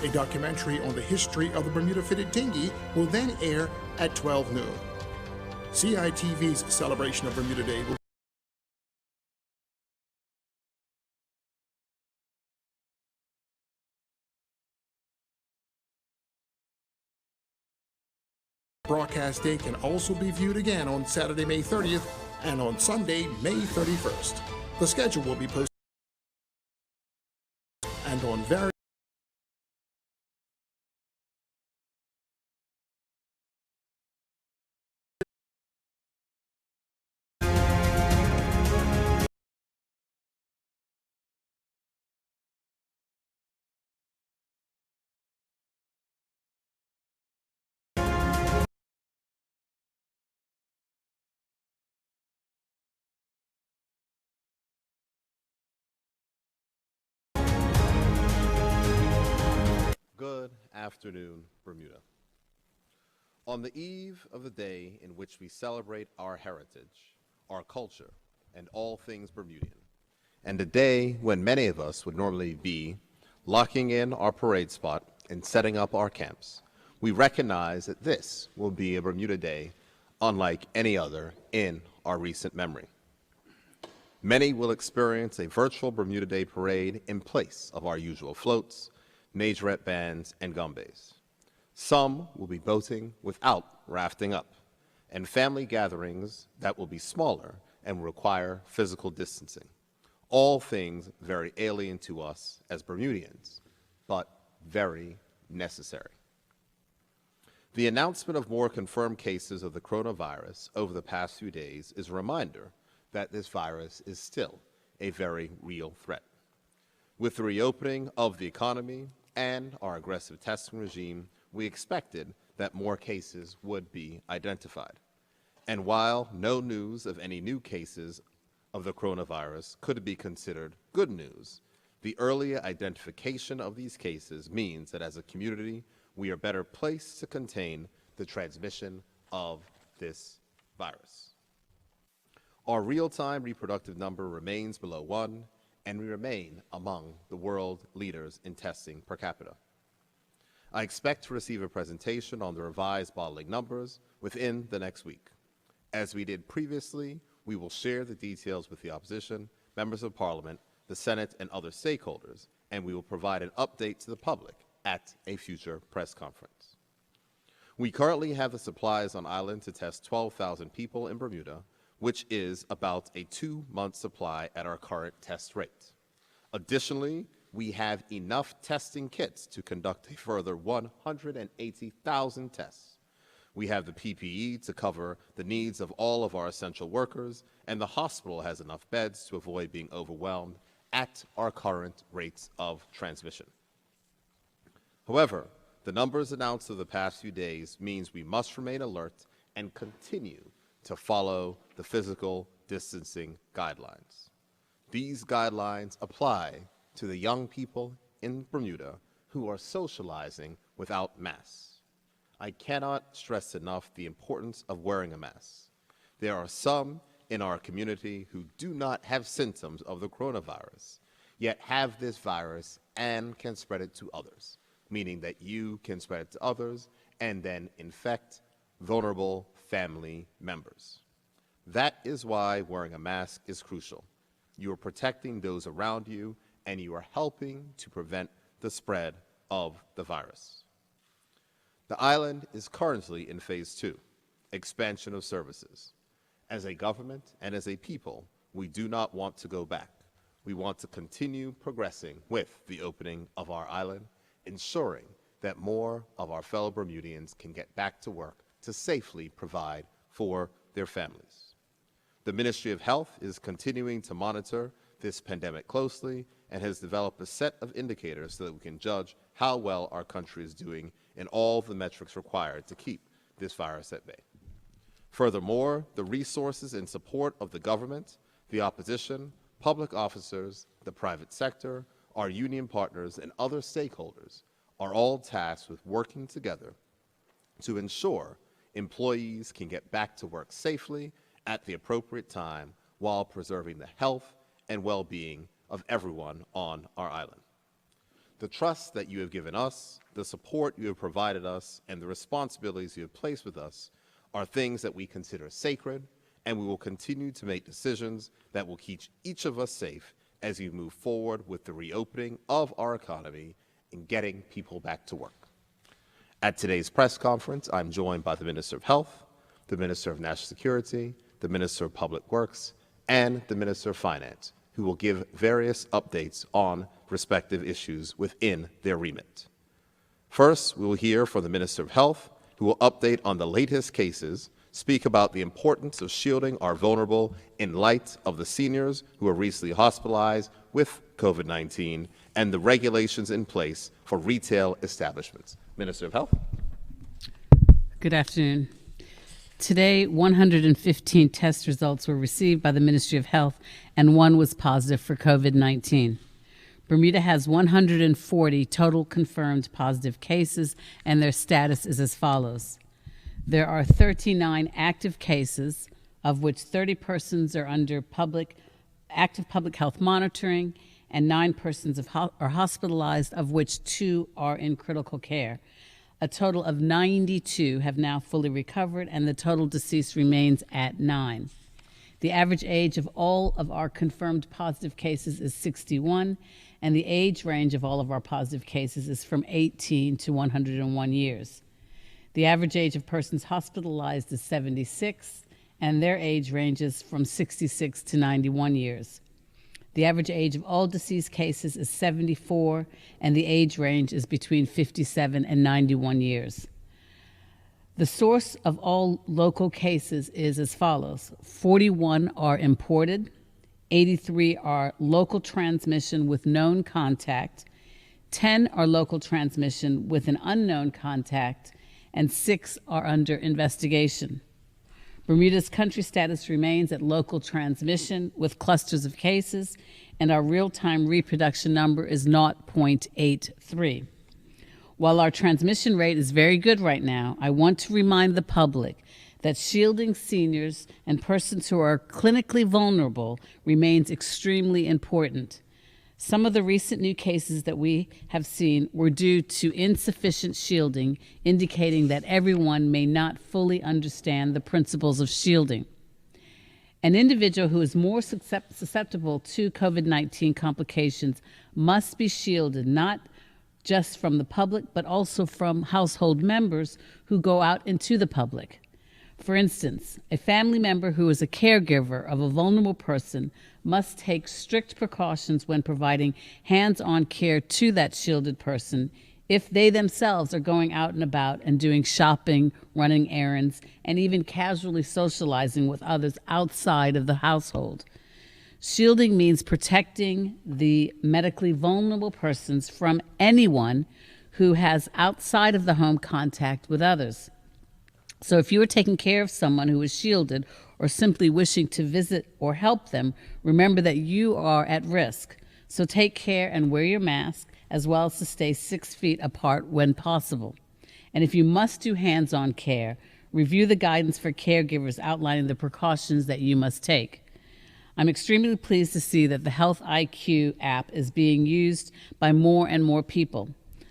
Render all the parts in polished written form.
A documentary on the history of the Bermuda fitted dinghy will then air at 12 noon. CITV's celebration of Bermuda Day will broadcast day can also be viewed again on Saturday, May 30th and on Sunday, May 31st. The schedule will be posted and on various Good afternoon, Bermuda. On the eve of the day in which we celebrate our heritage, our culture, and all things Bermudian, and a day when many of us would normally be locking in our parade spot and setting up our camps, we recognize that this will be a Bermuda Day unlike any other in our recent memory. Many will experience a virtual Bermuda Day parade in place of our usual floats, majorette bands, and gumbays. Some will be boating without rafting up, and family gatherings that will be smaller and will require physical distancing. All things very alien to us as Bermudians, but very necessary. The announcement of more confirmed cases of the coronavirus over the past few days is a reminder that this virus is still a very real threat. With the reopening of the economy and our aggressive testing regime, we expected that more cases would be identified. And while no news of any new cases of the coronavirus could be considered good news, the earlier identification of these cases means that as a community, we are better placed to contain the transmission of this virus. Our real-time reproductive number remains below 1, and we remain among the world leaders in testing per capita. I expect to receive a presentation on the revised bottling numbers within the next week. As we did previously, we will share the details with the opposition, members of Parliament, the Senate, and other stakeholders, and we will provide an update to the public at a future press conference. We currently have the supplies on island to test 12,000 people in Bermuda, which is about a 2-month supply at our current test rate. Additionally, we have enough testing kits to conduct a further 180,000 tests. We have the PPE to cover the needs of all of our essential workers, and the hospital has enough beds to avoid being overwhelmed at our current rates of transmission. However, the numbers announced over the past few days means we must remain alert and continue to follow the physical distancing guidelines. These guidelines apply to the young people in Bermuda who are socializing without masks. I cannot stress enough the importance of wearing a mask. There are some in our community who do not have symptoms of the coronavirus, yet have this virus and can spread it to others, meaning that you can spread it to others and then infect vulnerable family members. That is why wearing a mask is crucial. You are protecting those around you, and you are helping to prevent the spread of the virus. The island is currently in phase 2, expansion of services. As a government and as a people, we do not want to go back. We want to continue progressing with the opening of our island, ensuring that more of our fellow Bermudians can get back to work to safely provide for their families. The Ministry of Health is continuing to monitor this pandemic closely and has developed a set of indicators so that we can judge how well our country is doing in all the metrics required to keep this virus at bay. Furthermore, the resources and support of the government, the opposition, public officers, the private sector, our union partners, and other stakeholders are all tasked with working together to ensure employees can get back to work safely at the appropriate time while preserving the health and well-being of everyone on our island. The trust that you have given us, the support you have provided us, and the responsibilities you have placed with us are things that we consider sacred, and we will continue to make decisions that will keep each of us safe as we move forward with the reopening of our economy and getting people back to work. At today's press conference, I'm joined by the Minister of Health, the Minister of National Security, the Minister of Public Works, and the Minister of Finance, who will give various updates on respective issues within their remit. First, we will hear from the Minister of Health, who will update on the latest cases, speak about the importance of shielding our vulnerable in light of the seniors who were recently hospitalized with COVID-19 and the regulations in place for retail establishments. Minister of Health. Good afternoon. Today, 115 test results were received by the Ministry of Health, and one was positive for COVID-19. Bermuda has 140 total confirmed positive cases, and their status is as follows. There are 39 active cases, of which 30 persons are under active public health monitoring, and 9 persons are hospitalized, of which 2 are in critical care. A total of 92 have now fully recovered, and the total deceased remains at 9. The average age of all of our confirmed positive cases is 61, and the age range of all of our positive cases is from 18 to 101 years. The average age of persons hospitalized is 76, and their age ranges from 66 to 91 years. The average age of all deceased cases is 74, and the age range is between 57 and 91 years. The source of all local cases is as follows. 41 are imported, 83 are local transmission with known contact, 10 are local transmission with an unknown contact, and 6 are under investigation. Bermuda's country status remains at local transmission with clusters of cases, and our real-time reproduction number is 0.83. While our transmission rate is very good right now, I want to remind the public that shielding seniors and persons who are clinically vulnerable remains extremely important. Some of the recent new cases that we have seen were due to insufficient shielding, indicating that everyone may not fully understand the principles of shielding. An individual who is more susceptible to COVID-19 complications must be shielded not just from the public, but also from household members who go out into the public. For instance, a family member who is a caregiver of a vulnerable person must take strict precautions when providing hands-on care to that shielded person if they themselves are going out and about and doing shopping, running errands, and even casually socializing with others outside of the household. Shielding means protecting the medically vulnerable persons from anyone who has outside of the home contact with others. So if you are taking care of someone who is shielded or simply wishing to visit or help them, remember that you are at risk. So take care and wear your mask, as well as to stay 6 feet apart when possible. And if you must do hands-on care, review the guidance for caregivers outlining the precautions that you must take. I'm extremely pleased to see that the Health IQ app is being used by more and more people.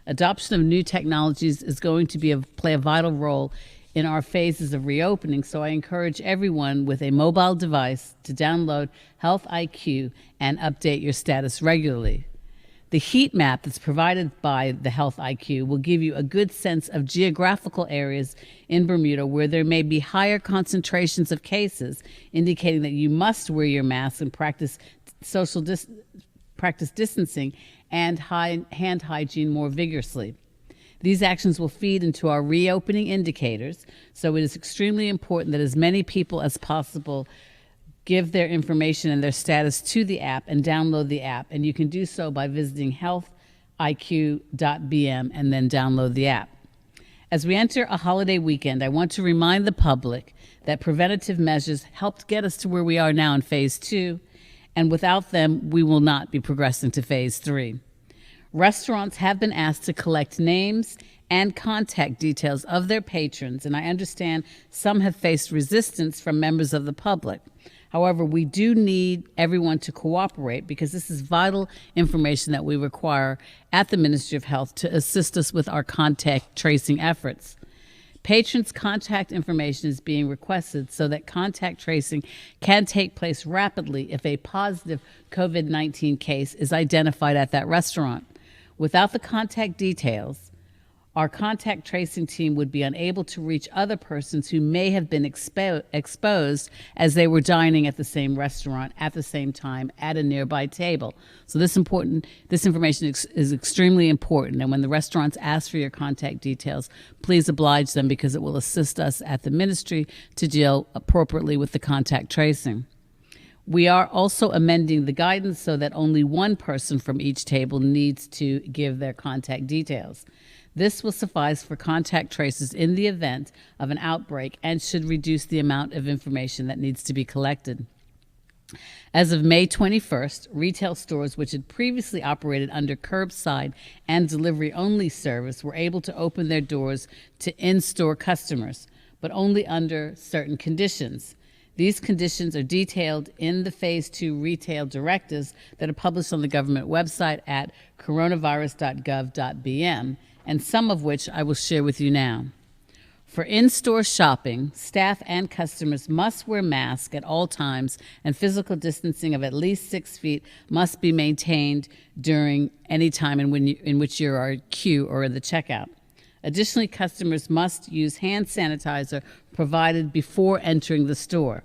Adoption of new technologies is going to play a vital role in our phases of reopening, so I encourage everyone with a mobile device to download Health IQ and update your status regularly. The heat map that's provided by the Health IQ will give you a good sense of geographical areas in Bermuda where there may be higher concentrations of cases, indicating that you must wear your mask and practice distancing and hand hygiene more vigorously. These actions will feed into our reopening indicators, so it is extremely important that as many people as possible give their information and their status to the app and download the app, and you can do so by visiting healthiq.bm and then download the app. As we enter a holiday weekend, I want to remind the public that preventative measures helped get us to where we are now in Phase 2, and without them, we will not be progressing to Phase 3. Restaurants have been asked to collect names and contact details of their patrons, and I understand some have faced resistance from members of the public. However, we do need everyone to cooperate because this is vital information that we require at the Ministry of Health to assist us with our contact tracing efforts. Patrons' contact information is being requested so that contact tracing can take place rapidly if a positive COVID-19 case is identified at that restaurant. Without the contact details, our contact tracing team would be unable to reach other persons who may have been exposed as they were dining at the same restaurant at the same time at a nearby table. So this information is extremely important, and when the restaurants ask for your contact details, please oblige them because it will assist us at the ministry to deal appropriately with the contact tracing. We are also amending the guidance so that only one person from each table needs to give their contact details. This will suffice for contact tracers in the event of an outbreak and should reduce the amount of information that needs to be collected. As of May 21st, retail stores which had previously operated under curbside and delivery-only service were able to open their doors to in-store customers, but only under certain conditions. These conditions are detailed in the Phase 2 retail directives that are published on the government website at coronavirus.gov.bm, and some of which I will share with you now. For in-store shopping, staff and customers must wear masks at all times, and physical distancing of at least 6 feet must be maintained during any time in which you are at queue or in the checkout. Additionally, customers must use hand sanitizer provided before entering the store.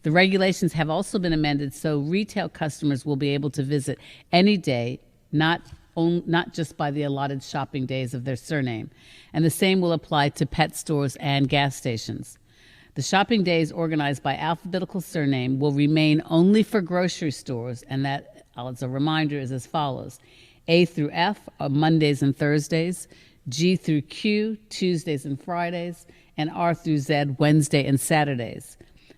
The regulations have also been amended so retail customers will be able to visit any day, not just by the allotted shopping days of their surname. And the same will apply to pet stores and gas stations. The shopping days organized by alphabetical surname will remain only for grocery stores, and that, as a reminder, is as follows. A through F are Mondays and Thursdays, G through Q, Tuesdays and Fridays, and R through Z, Wednesday and Saturdays.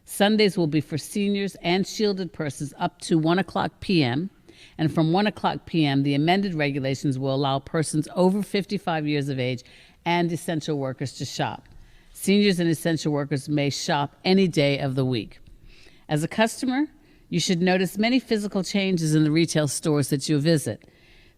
Sundays will be for seniors and shielded persons up to 1 o'clock p.m., and from 1 o'clock p.m., the amended regulations will allow persons over 55 years of age and essential workers to shop. Seniors and essential workers may shop any day of the week. As a customer, you should notice many physical changes in the retail stores that you visit,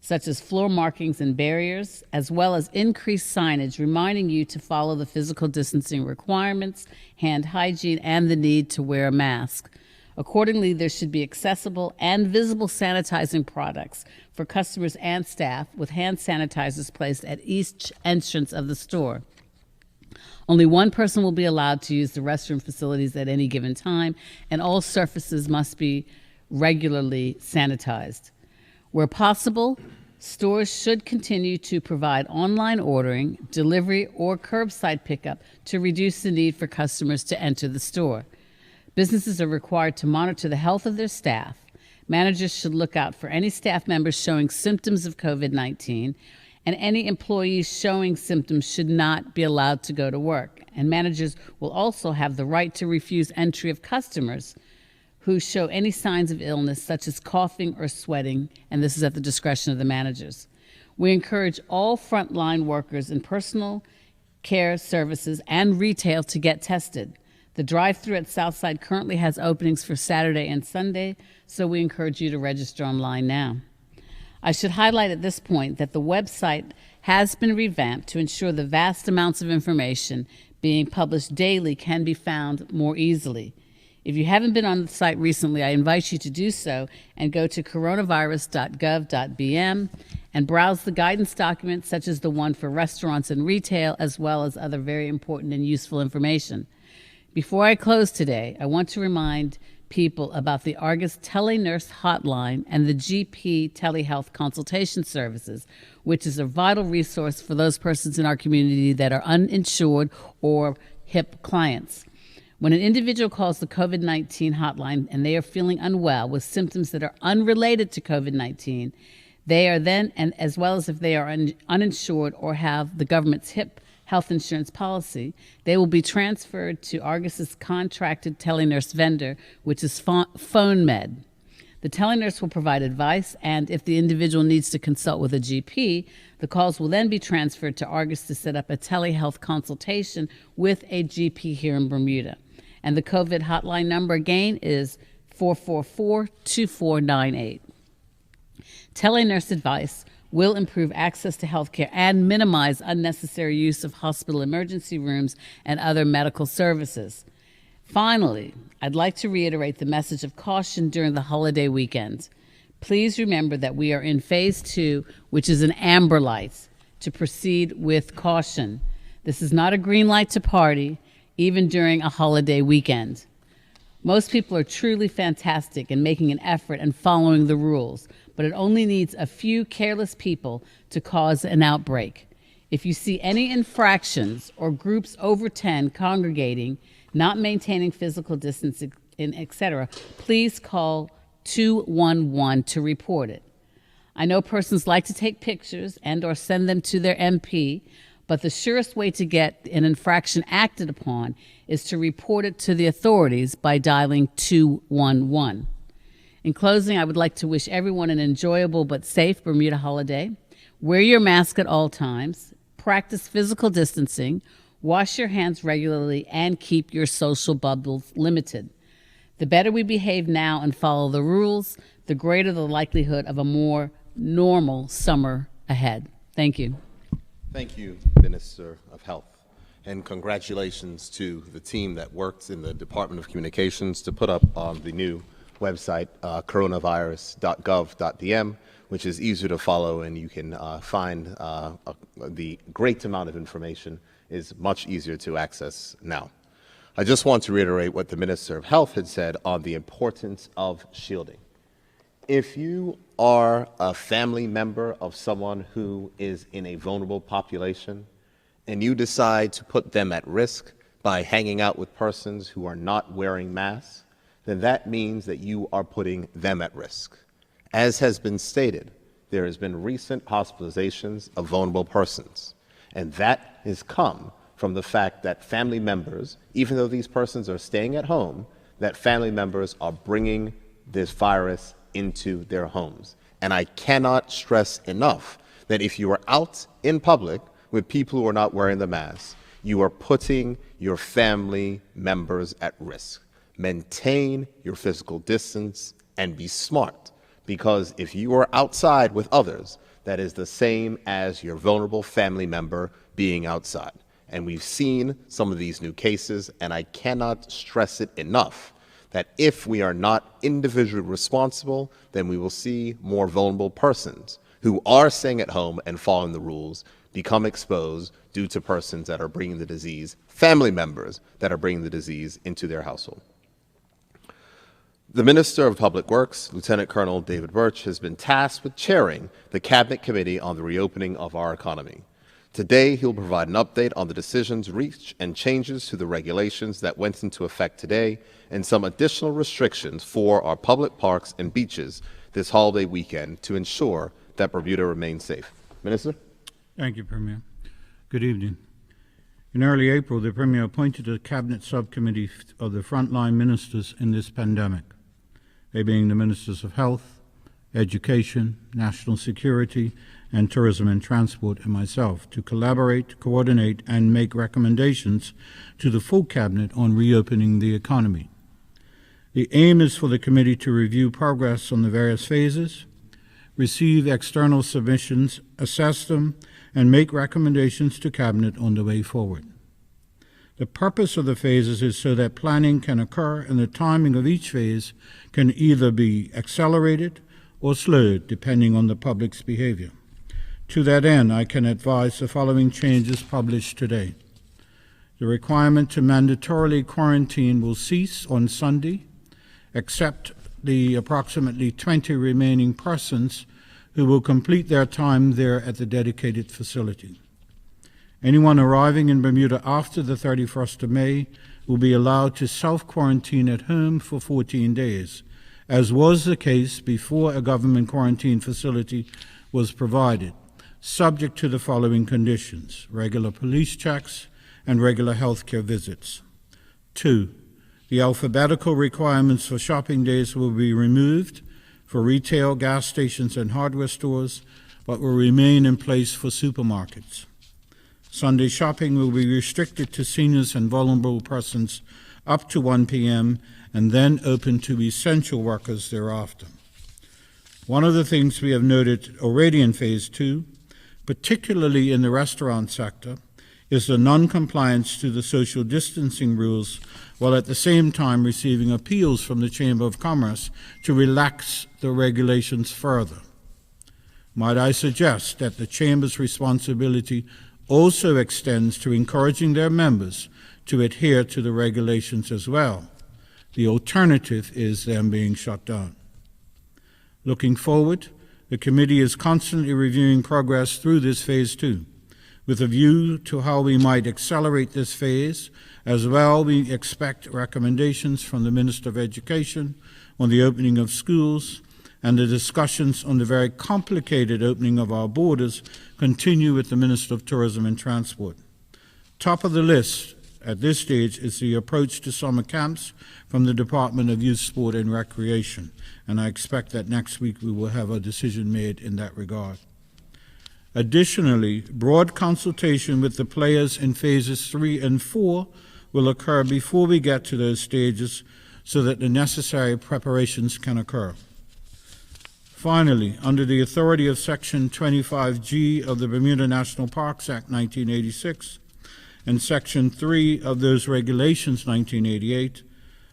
such as floor markings and barriers, as well as increased signage reminding you to follow the physical distancing requirements, hand hygiene, and the need to wear a mask. Accordingly, there should be accessible and visible sanitizing products for customers and staff, with hand sanitizers placed at each entrance of the store. Only one person will be allowed to use the restroom facilities at any given time, and all surfaces must be regularly sanitized. Where possible, stores should continue to provide online ordering, delivery, or curbside pickup to reduce the need for customers to enter the store. Businesses are required to monitor the health of their staff. Managers should look out for any staff members showing symptoms of COVID-19, and any employees showing symptoms should not be allowed to go to work. And managers will also have the right to refuse entry of customers who show any signs of illness, such as coughing or sweating, and this is at the discretion of the managers. We encourage all frontline workers in personal care services and retail to get tested. The drive-thru at Southside currently has openings for Saturday and Sunday, so we encourage you to register online now. I should highlight at this point that the website has been revamped to ensure the vast amounts of information being published daily can be found more easily. If you haven't been on the site recently, I invite you to do so and go to coronavirus.gov.bm and browse the guidance documents such as the one for restaurants and retail, as well as other very important and useful information. Before I close today, I want to remind people about the Argus Telenurse Hotline and the GP Telehealth Consultation Services, which is a vital resource for those persons in our community that are uninsured or HIP clients. When an individual calls the COVID-19 hotline and they are feeling unwell with symptoms that are unrelated to COVID-19, they are then, and as well as if they are uninsured or have the government's HIP health insurance policy, they will be transferred to Argus's contracted telenurse vendor, which is PhoneMed. The telenurse will provide advice, and if the individual needs to consult with a GP, the calls will then be transferred to Argus to set up a telehealth consultation with a GP here in Bermuda. And the COVID hotline number again is 444-2498. Telenurse advice will improve access to health care and minimize unnecessary use of hospital emergency rooms and other medical services. Finally, I'd like to reiterate the message of caution during the holiday weekend. Please remember that we are in phase 2, which is an amber light, to proceed with caution. This is not a green light to party, even during a holiday weekend. Most people are truly fantastic in making an effort and following the rules, but it only needs a few careless people to cause an outbreak. If you see any infractions or groups over 10 congregating, not maintaining physical distancing, etc., please call 211 to report it. I know persons like to take pictures and or send them to their MP, but the surest way to get an infraction acted upon is to report it to the authorities by dialing 211. In closing, I would like to wish everyone an enjoyable but safe Bermuda holiday. Wear your mask at all times, practice physical distancing, wash your hands regularly, and keep your social bubbles limited. The better we behave now and follow the rules, the greater the likelihood of a more normal summer ahead. Thank you. Thank you, Minister of Health. And congratulations to the team that worked in the Department of Communications to put up the new website, coronavirus.gov.dm, which is easier to follow, and you can find the great amount of information is much easier to access now. I just want to reiterate what the Minister of Health had said on the importance of shielding. If you are a family member of someone who is in a vulnerable population and you decide to put them at risk by hanging out with persons who are not wearing masks, then that means that you are putting them at risk. As has been stated, there has been recent hospitalizations of vulnerable persons, and that has come from the fact that family members, even though these persons are staying at home, that family members are bringing this virus into their homes. And I cannot stress enough that if you are out in public with people who are not wearing the mask, you are putting your family members at risk. Maintain your physical distance and be smart, because if you are outside with others, that is the same as your vulnerable family member being outside. And we've seen some of these new cases, and I cannot stress it enough that if we are not individually responsible, then we will see more vulnerable persons who are staying at home and following the rules become exposed due to persons that are bringing the disease, family members that are bringing the disease into their household. The Minister of Public Works, Lieutenant Colonel David Birch, has been tasked with chairing the Cabinet Committee on the reopening of our economy. Today, he'll provide an update on the decisions reached and changes to the regulations that went into effect today and some additional restrictions for our public parks and beaches this holiday weekend to ensure that Bermuda remains safe. Minister? Thank you, Premier. Good evening. In early April, the Premier appointed a Cabinet subcommittee of the frontline ministers in this pandemic, they being the Ministers of Health, Education, National Security, and Tourism and Transport, and myself, to collaborate, coordinate, and make recommendations to the full Cabinet on reopening the economy. The aim is for the committee to review progress on the various phases, receive external submissions, assess them, and make recommendations to Cabinet on the way forward. The purpose of the phases is so that planning can occur and the timing of each phase can either be accelerated or slowed depending on the public's behavior. To that end, I can advise the following changes published today. The requirement to mandatorily quarantine will cease on Sunday, except the approximately 20 remaining persons who will complete their time there at the dedicated facility. Anyone arriving in Bermuda after the 31st of May will be allowed to self-quarantine at home for 14 days, as was the case before a government quarantine facility was provided, subject to the following conditions: regular police checks and regular healthcare visits. 2, the alphabetical requirements for shopping days will be removed for retail, gas stations, and hardware stores, but will remain in place for supermarkets. Sunday shopping will be restricted to seniors and vulnerable persons up to 1 p.m. and then open to essential workers thereafter. One of the things we have noted already in Phase 2, particularly in the restaurant sector, is the non-compliance to the social distancing rules, while at the same time receiving appeals from the Chamber of Commerce to relax the regulations further. Might I suggest that the Chamber's responsibility also extends to encouraging their members to adhere to the regulations as well. The alternative is them being shut down. Looking forward, the committee is constantly reviewing progress through this Phase 2. With a view to how we might accelerate this phase, as well, we expect recommendations from the Minister of Education on the opening of schools, and the discussions on the very complicated opening of our borders continue with the Minister of Tourism and Transport. Top of the list at this stage is the approach to summer camps from the Department of Youth, Sport and Recreation, and I expect that next week we will have a decision made in that regard. Additionally, broad consultation with the players in Phases 3 and 4 will occur before we get to those stages so that the necessary preparations can occur. Finally, under the authority of Section 25G of the Bermuda National Parks Act 1986 and Section 3 of those regulations 1988,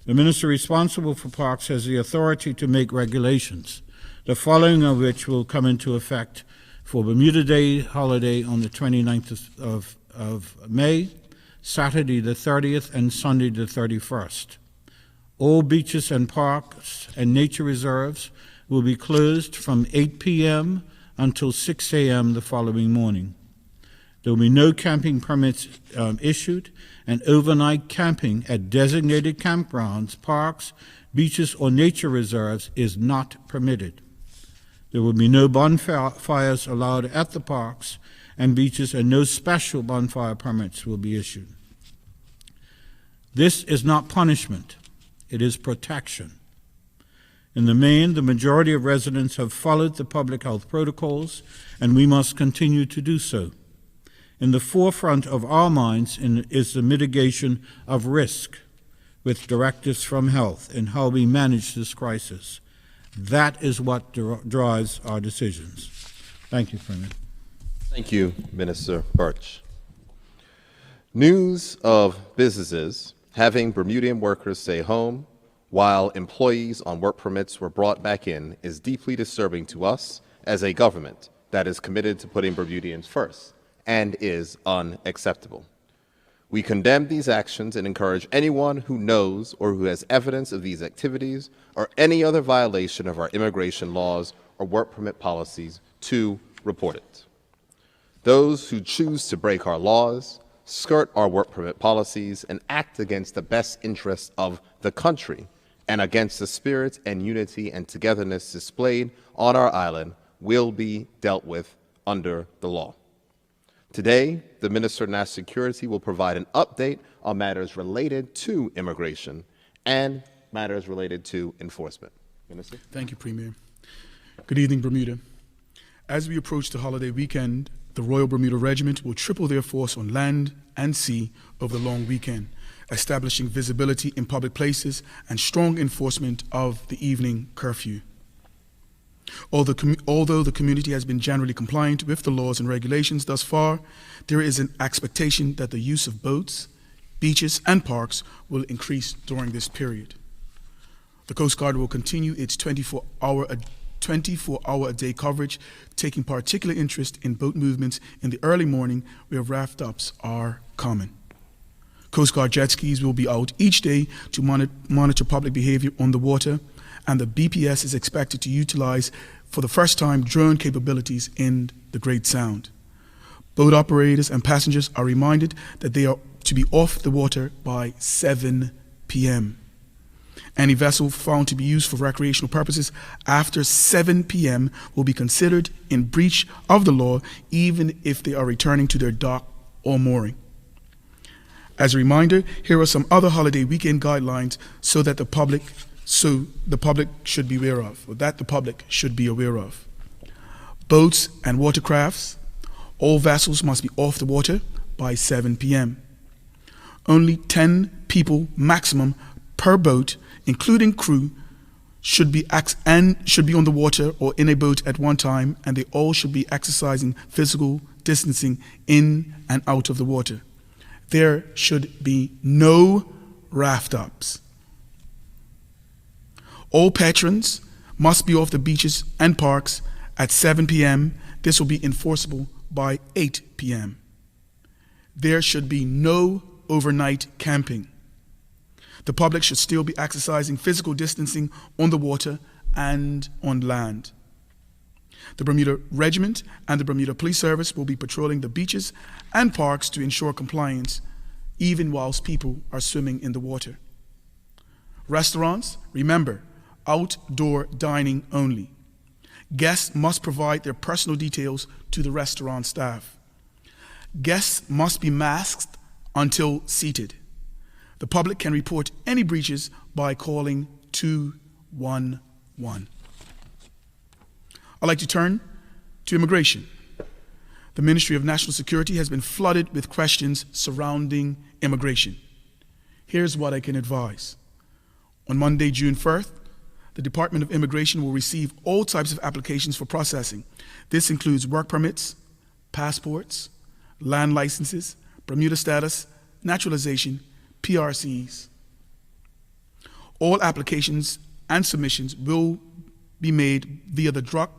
the minister responsible for parks has the authority to make regulations, the following of which will come into effect for Bermuda Day holiday on the 29th of May, Saturday the 30th, and Sunday the 31st. All beaches and parks and nature reserves will be closed from 8 p.m. until 6 a.m. the following morning. There will be no camping permits issued, and overnight camping at designated campgrounds, parks, beaches, or nature reserves is not permitted. There will be no bonfires allowed at the parks and beaches, and no special bonfire permits will be issued. This is not punishment, it is protection. In the main, the majority of residents have followed the public health protocols, and we must continue to do so. In the forefront of our minds is the mitigation of risk, with directives from health in how we manage this crisis. That is what drives our decisions. Thank you, Premier. Thank you, Minister Birch. News of businesses having Bermudian workers stay home while employees on work permits were brought back in is deeply disturbing to us as a government that is committed to putting Bermudians first and is unacceptable. We condemn these actions and encourage anyone who knows or who has evidence of these activities or any other violation of our immigration laws or work permit policies to report it. Those who choose to break our laws, skirt our work permit policies, and act against the best interests of the country and against the spirit and unity and togetherness displayed on our island will be dealt with under the law. Today, the Minister of National Security will provide an update on matters related to immigration and matters related to enforcement. Minister? Thank you, Premier. Good evening, Bermuda. As we approach the holiday weekend, the Royal Bermuda Regiment will triple their force on land and sea over the long weekend, establishing visibility in public places and strong enforcement of the evening curfew. Although the community has been generally compliant with the laws and regulations thus far, there is an expectation that the use of boats, beaches, and parks will increase during this period. The Coast Guard will continue its 24-hour-a-day coverage, taking particular interest in boat movements in the early morning where raft-ups are common. Coast Guard jet skis will be out each day to monitor public behavior on the water, and the BPS is expected to utilize for the first time drone capabilities in the Great Sound. Boat operators and passengers are reminded that they are to be off the water by 7 p.m. Any vessel found to be used for recreational purposes after 7 p.m. will be considered in breach of the law, even if they are returning to their dock or mooring. As a reminder, here are some other holiday weekend guidelines that the public should be aware of. Boats and watercrafts, all vessels must be off the water by 7 p.m. Only 10 people maximum per boat, including crew, should be on the water or in a boat at one time, and they all should be exercising physical distancing in and out of the water. There should be no raft-ups. All patrons must be off the beaches and parks at 7 p.m. This will be enforceable by 8 p.m. There should be no overnight camping. The public should still be exercising physical distancing on the water and on land. The Bermuda Regiment and the Bermuda Police Service will be patrolling the beaches and parks to ensure compliance, even whilst people are swimming in the water. Restaurants, remember, outdoor dining only. Guests must provide their personal details to the restaurant staff. Guests must be masked until seated. The public can report any breaches by calling 211. I'd like to turn to immigration. The Ministry of National Security has been flooded with questions surrounding immigration. Here's what I can advise. On Monday, June 1st, the Department of Immigration will receive all types of applications for processing. This includes work permits, passports, land licenses, Bermuda status, naturalization, PRCs. All applications and submissions will be made via the drop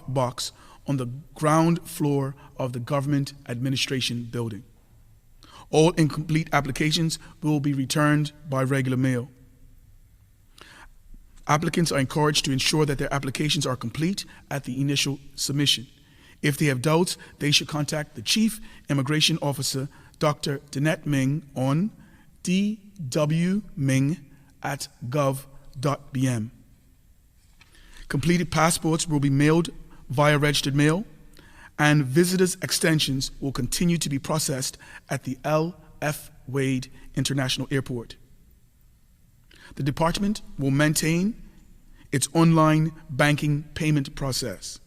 box on the ground floor of the Government Administration Building. All incomplete applications will be returned by regular mail. Applicants are encouraged to ensure that their applications are complete at the initial submission. If they have doubts, they should contact the Chief Immigration Officer, Dr. Danette Ming, on dwming@gov.bm. Completed passports will be mailed via registered mail, and visitors' extensions will continue to be processed at the L.F. Wade International Airport. The department will maintain its online banking payment process.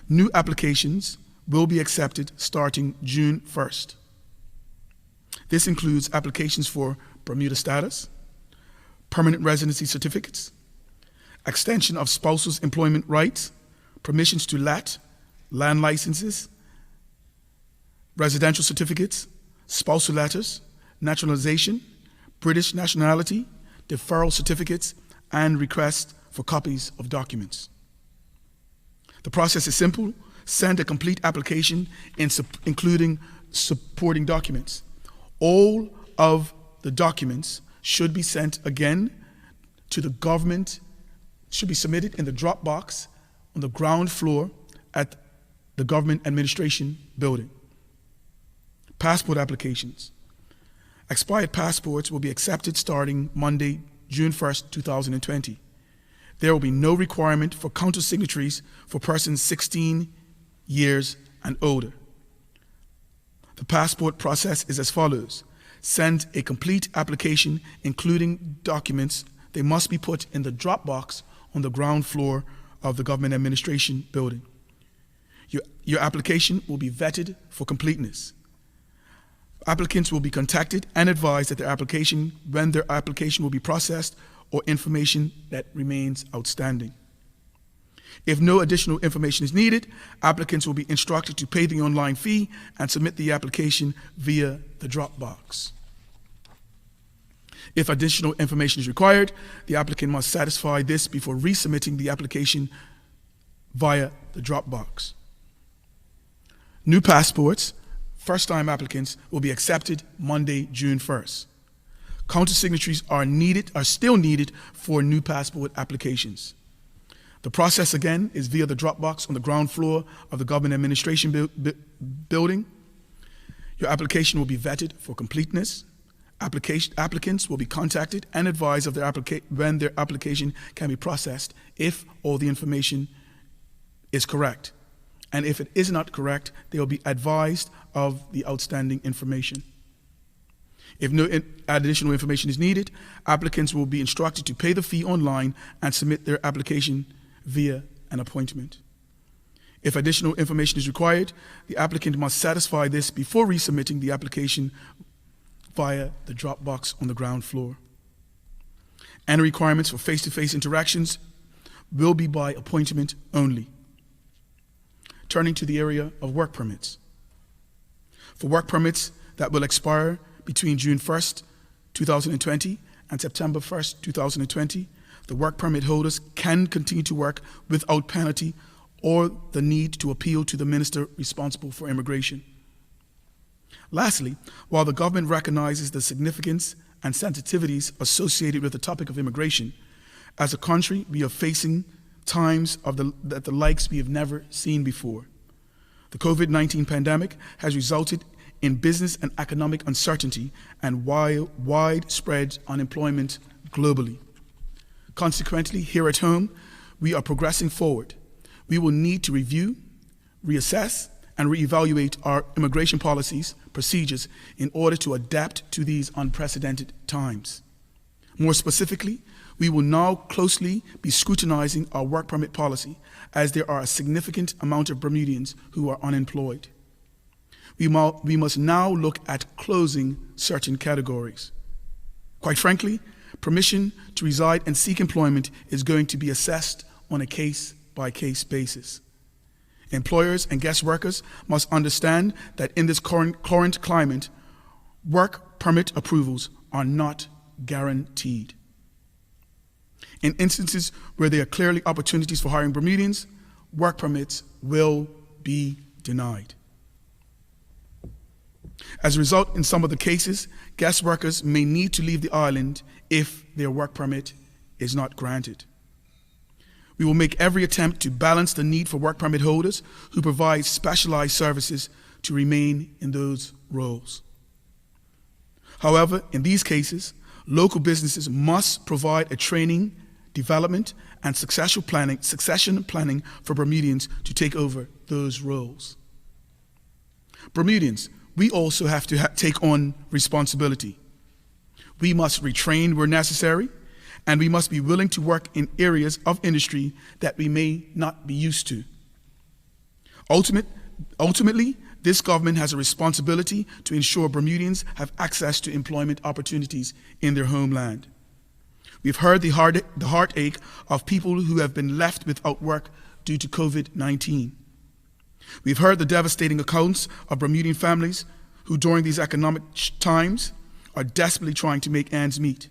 New applications will be accepted starting June 1st. This includes applications for Bermuda status, permanent residency certificates, extension of spouses' employment rights, permissions to let, land licenses, residential certificates, spousal letters, naturalization, British nationality, deferral certificates, and requests for copies of documents. The process is simple. Send a complete application including supporting documents. All of the documents should be sent again to the government, should be submitted in the drop box on the ground floor at the Government Administration Building. Passport applications. Expired passports will be accepted starting Monday, June 1st, 2020. There will be no requirement for counter-signatories for persons 16 years and older. The passport process is as follows. Send a complete application, including documents. They must be put in the drop box on the ground floor of the Government Administration Building. Your application will be vetted for completeness. Applicants will be contacted and advised that when their application will be processed or information that remains outstanding. If no additional information is needed, applicants will be instructed to pay the online fee and submit the application via the drop box. If additional information is required, the applicant must satisfy this before resubmitting the application via the drop box. New passports, first-time applicants, will be accepted Monday, June 1st. Counter-signatories are still needed for new passport applications. The process, again, is via the drop box on the ground floor of the Government Administration Building. Your application will be vetted for completeness. Applicants will be contacted and advised of when their application can be processed if all the information is correct. And if it is not correct, they will be advised of the outstanding information. If no additional information is needed, applicants will be instructed to pay the fee online and submit their application via an appointment. If additional information is required, the applicant must satisfy this before resubmitting the application via the drop box on the ground floor. Any requirements for face-to-face interactions will be by appointment only. Turning to the area of work permits. For work permits that will expire between June 1st, 2020 and September 1st, 2020, the work permit holders can continue to work without penalty or the need to appeal to the minister responsible for immigration. Lastly, while the government recognizes the significance and sensitivities associated with the topic of immigration, as a country, we are facing times of the likes we have never seen before. The COVID-19 pandemic has resulted in business and economic uncertainty and widespread unemployment globally. Consequently, here at home, we are progressing forward. We will need to review, reassess, and reevaluate our immigration policies, procedures, in order to adapt to these unprecedented times. More specifically, we will now closely be scrutinizing our work permit policy, as there are a significant amount of Bermudians who are unemployed. We must now look at closing certain categories. Quite frankly, permission to reside and seek employment is going to be assessed on a case-by-case basis. Employers and guest workers must understand that in this current climate, work permit approvals are not guaranteed. In instances where there are clearly opportunities for hiring Bermudians, work permits will be denied. As a result, in some of the cases, guest workers may need to leave the island if their work permit is not granted. We will make every attempt to balance the need for work permit holders who provide specialized services to remain in those roles. However, in these cases, local businesses must provide a training, development, and succession planning for Bermudians to take over those roles. Bermudians, we also have to take on responsibility. We must retrain where necessary, and we must be willing to work in areas of industry that we may not be used to. Ultimately, this government has a responsibility to ensure Bermudians have access to employment opportunities in their homeland. We've heard the heartache of people who have been left without work due to COVID-19. We've heard the devastating accounts of Bermudian families who during these economic times are desperately trying to make ends meet,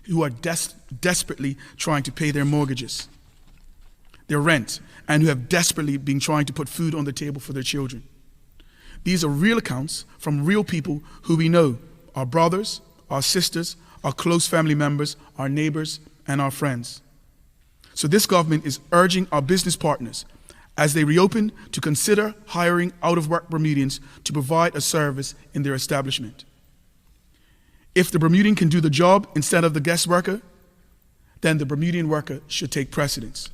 who are desperately trying to pay their mortgages, their rent, and who have desperately been trying to put food on the table for their children. These are real accounts from real people who we know, our brothers, our sisters, our close family members, our neighbors, and our friends. So this government is urging our business partners, as they reopen, to consider hiring out-of-work Bermudians to provide a service in their establishment. If the Bermudian can do the job instead of the guest worker, then the Bermudian worker should take precedence.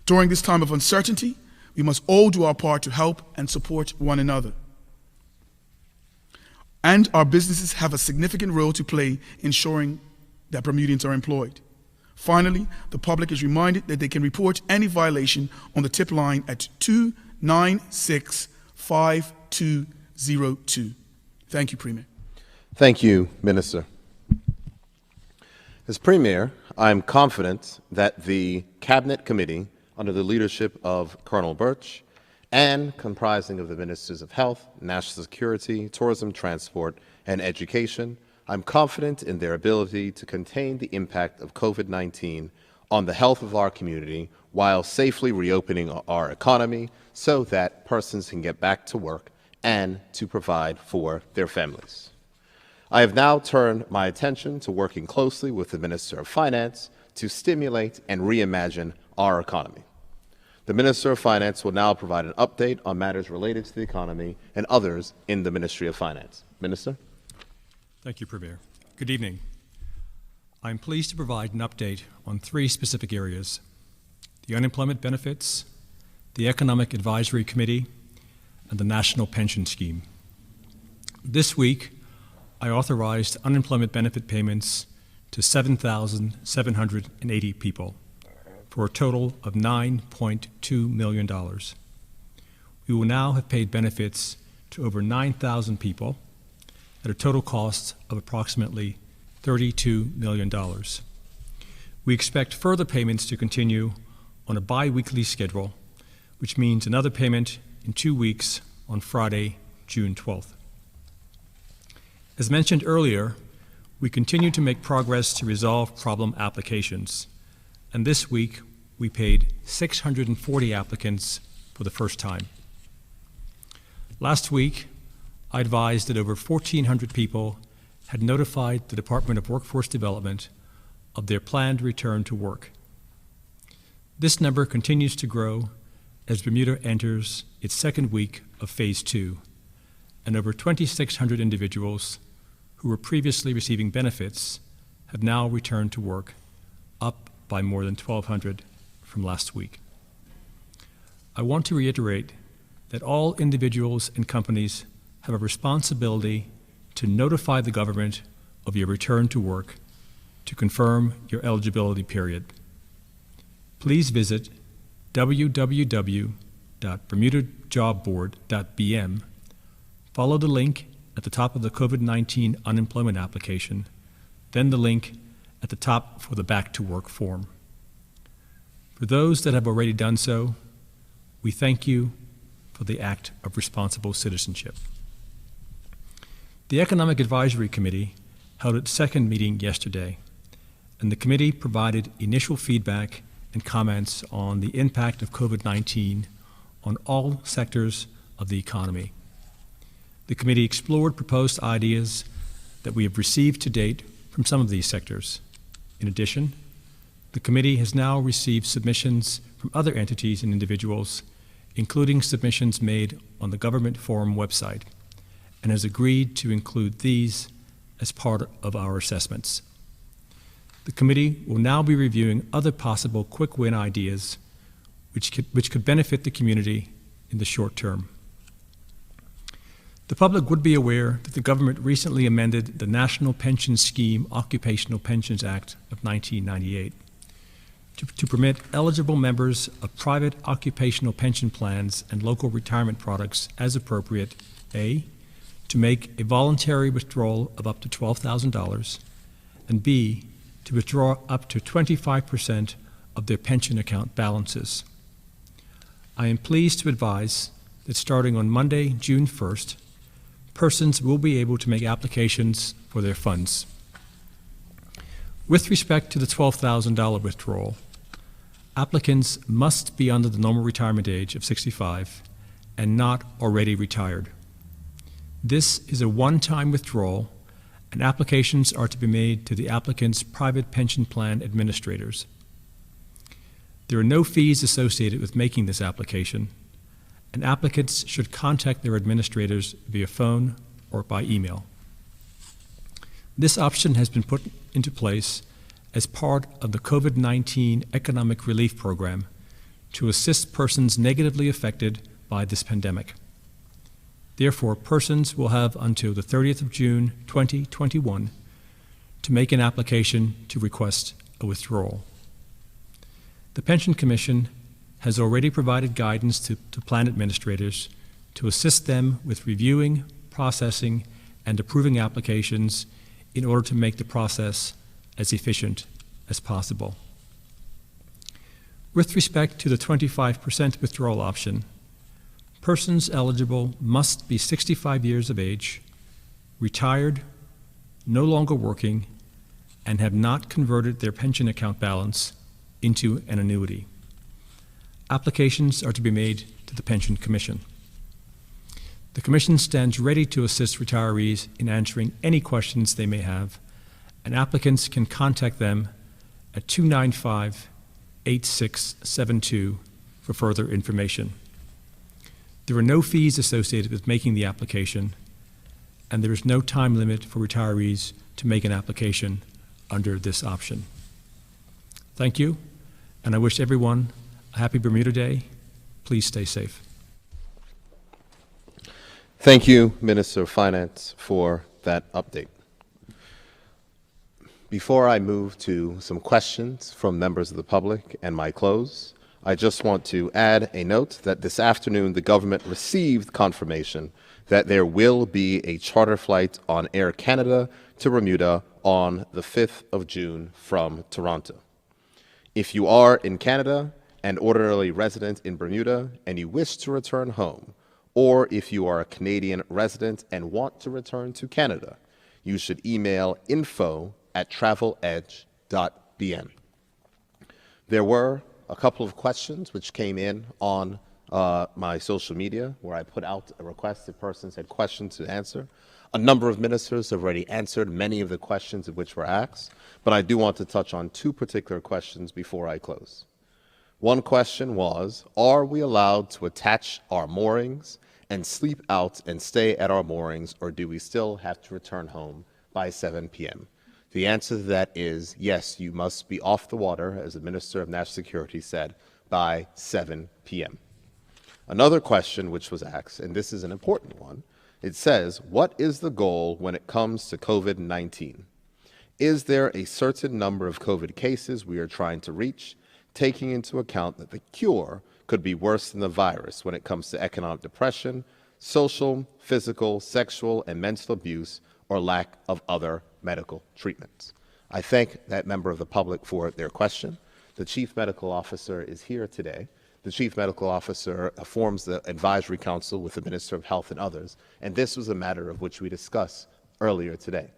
During this time of uncertainty, we must all do our part to help and support one another. And our businesses have a significant role to play ensuring that Bermudians are employed. Finally, the public is reminded that they can report any violation on the tip line at 296-5202. Thank you, Premier. Thank you, Minister. As Premier, I am confident that the Cabinet Committee, under the leadership of Colonel Birch, and comprising of the Ministers of Health, National Security, Tourism, Transport, and Education, I'm confident in their ability to contain the impact of COVID-19 on the health of our community while safely reopening our economy so that persons can get back to work and to provide for their families. I have now turned my attention to working closely with the Minister of Finance to stimulate and reimagine our economy. The Minister of Finance will now provide an update on matters related to the economy and others in the Ministry of Finance. Minister? Thank you, Premier. Good evening. I'm pleased to provide an update on three specific areas: the unemployment benefits, the Economic Advisory Committee, and the National Pension Scheme. This week, I authorized unemployment benefit payments to 7,780 people for a total of $9.2 million. We will now have paid benefits to over 9,000 people, at a total cost of approximately $32 million. We expect further payments to continue on a bi-weekly schedule, which means another payment in 2 weeks on Friday, June 12th. As mentioned earlier, we continue to make progress to resolve problem applications, and this week we paid 640 applicants for the first time. Last week, I advised that over 1,400 people had notified the Department of Workforce Development of their planned return to work. This number continues to grow as Bermuda enters its second week of Phase 2, and over 2,600 individuals who were previously receiving benefits have now returned to work, up by more than 1,200 from last week. I want to reiterate that all individuals and companies have a responsibility to notify the government of your return to work to confirm your eligibility period. Please visit www.bermudajobboard.bm, follow the link at the top of the COVID-19 unemployment application, then the link at the top for the Back to Work form. For those that have already done so, we thank you for the act of responsible citizenship. The Economic Advisory Committee held its second meeting yesterday, and the committee provided initial feedback and comments on the impact of COVID-19 on all sectors of the economy. The committee explored proposed ideas that we have received to date from some of these sectors. In addition, the committee has now received submissions from other entities and individuals, including submissions made on the Government Forum website, and has agreed to include these as part of our assessments. The committee will now be reviewing other possible quick win ideas which could benefit the community in the short term. The public would be aware that the government recently amended the National Pension Scheme Occupational Pensions Act of 1998 to permit eligible members of private occupational pension plans and local retirement products as appropriate, A, to make a voluntary withdrawal of up to $12,000, and B, to withdraw up to 25% of their pension account balances. I am pleased to advise that starting on Monday, June 1st, persons will be able to make applications for their funds. With respect to the $12,000 withdrawal, applicants must be under the normal retirement age of 65 and not already retired. This is a one-time withdrawal, and applications are to be made to the applicant's private pension plan administrators. There are no fees associated with making this application, and applicants should contact their administrators via phone or by email. This option has been put into place as part of the COVID-19 Economic Relief Program to assist persons negatively affected by this pandemic. Therefore, persons will have until the 30th of June 2021 to make an application to request a withdrawal. The Pension Commission has already provided guidance to plan administrators to assist them with reviewing, processing, and approving applications in order to make the process as efficient as possible. With respect to the 25% withdrawal option, persons eligible must be 65 years of age, retired, no longer working, and have not converted their pension account balance into an annuity. Applications are to be made to the Pension Commission. The Commission stands ready to assist retirees in answering any questions they may have, and applicants can contact them at 295-8672 for further information. There are no fees associated with making the application, and there is no time limit for retirees to make an application under this option. Thank you, and I wish everyone a happy Bermuda Day. Please stay safe. Thank you, Minister of Finance, for that update. Before I move to some questions from members of the public and my close, I just want to add a note that this afternoon the government received confirmation that there will be a charter flight on Air Canada to Bermuda on the 5th of June from Toronto. If you are in Canada, an ordinarily resident in Bermuda, and you wish to return home, or if you are a Canadian resident and want to return to Canada, you should email info@traveledge.bn. There were a couple of questions which came in on my social media where I put out a request if persons had questions to answer. A number of ministers have already answered many of the questions of which were asked, but I do want to touch on two particular questions before I close. One question was, are we allowed to attach our moorings and sleep out and stay at our moorings, or do we still have to return home by 7 p.m.? The answer to that is yes, you must be off the water, as the Minister of National Security said, by 7 p.m. Another question which was asked, and this is an important one, it says, what is the goal when it comes to COVID-19? Is there a certain number of COVID cases we are trying to reach, taking into account that the cure could be worse than the virus when it comes to economic depression, social, physical, sexual, and mental abuse, or lack of other medical treatments? I thank that member of the public for their question. The Chief Medical Officer is here today. The Chief Medical Officer forms the Advisory Council with the Minister of Health and others, and this was a matter of which we discussed earlier today.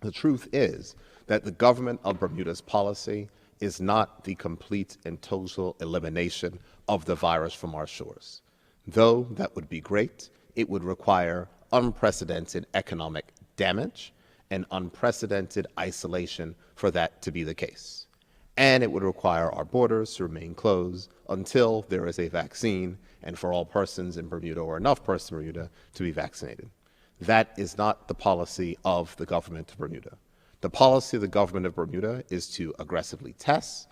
The truth is that the government of Bermuda's policy is not the complete and total elimination of the virus from our shores. Though that would be great, it would require unprecedented economic damage and unprecedented isolation for that to be the case. And it would require our borders to remain closed until there is a vaccine and for all persons in Bermuda, or enough persons in Bermuda, to be vaccinated. That is not the policy of the government of Bermuda. The policy of the government of Bermuda is to aggressively test,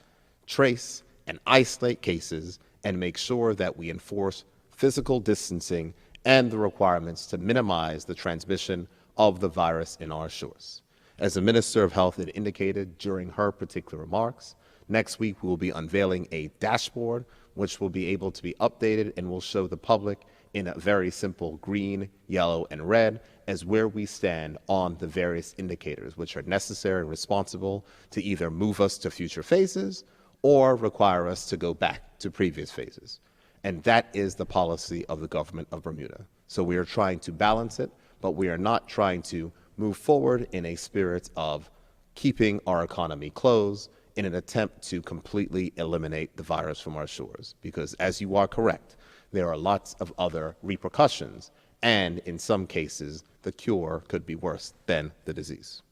trace, and isolate cases and make sure that we enforce physical distancing and the requirements to minimize the transmission of the virus in our shores. As the Minister of Health had indicated during her particular remarks, next week we will be unveiling a dashboard which will be able to be updated and will show the public in a very simple green, yellow, and red as where we stand on the various indicators which are necessary and responsible to either move us to future phases or require us to go back to previous phases. And that is the policy of the government of Bermuda. So we are trying to balance it, but we are not trying to move forward in a spirit of keeping our economy closed in an attempt to completely eliminate the virus from our shores. Because as you are correct, there are lots of other repercussions, and in some cases, the cure could be worse than the disease.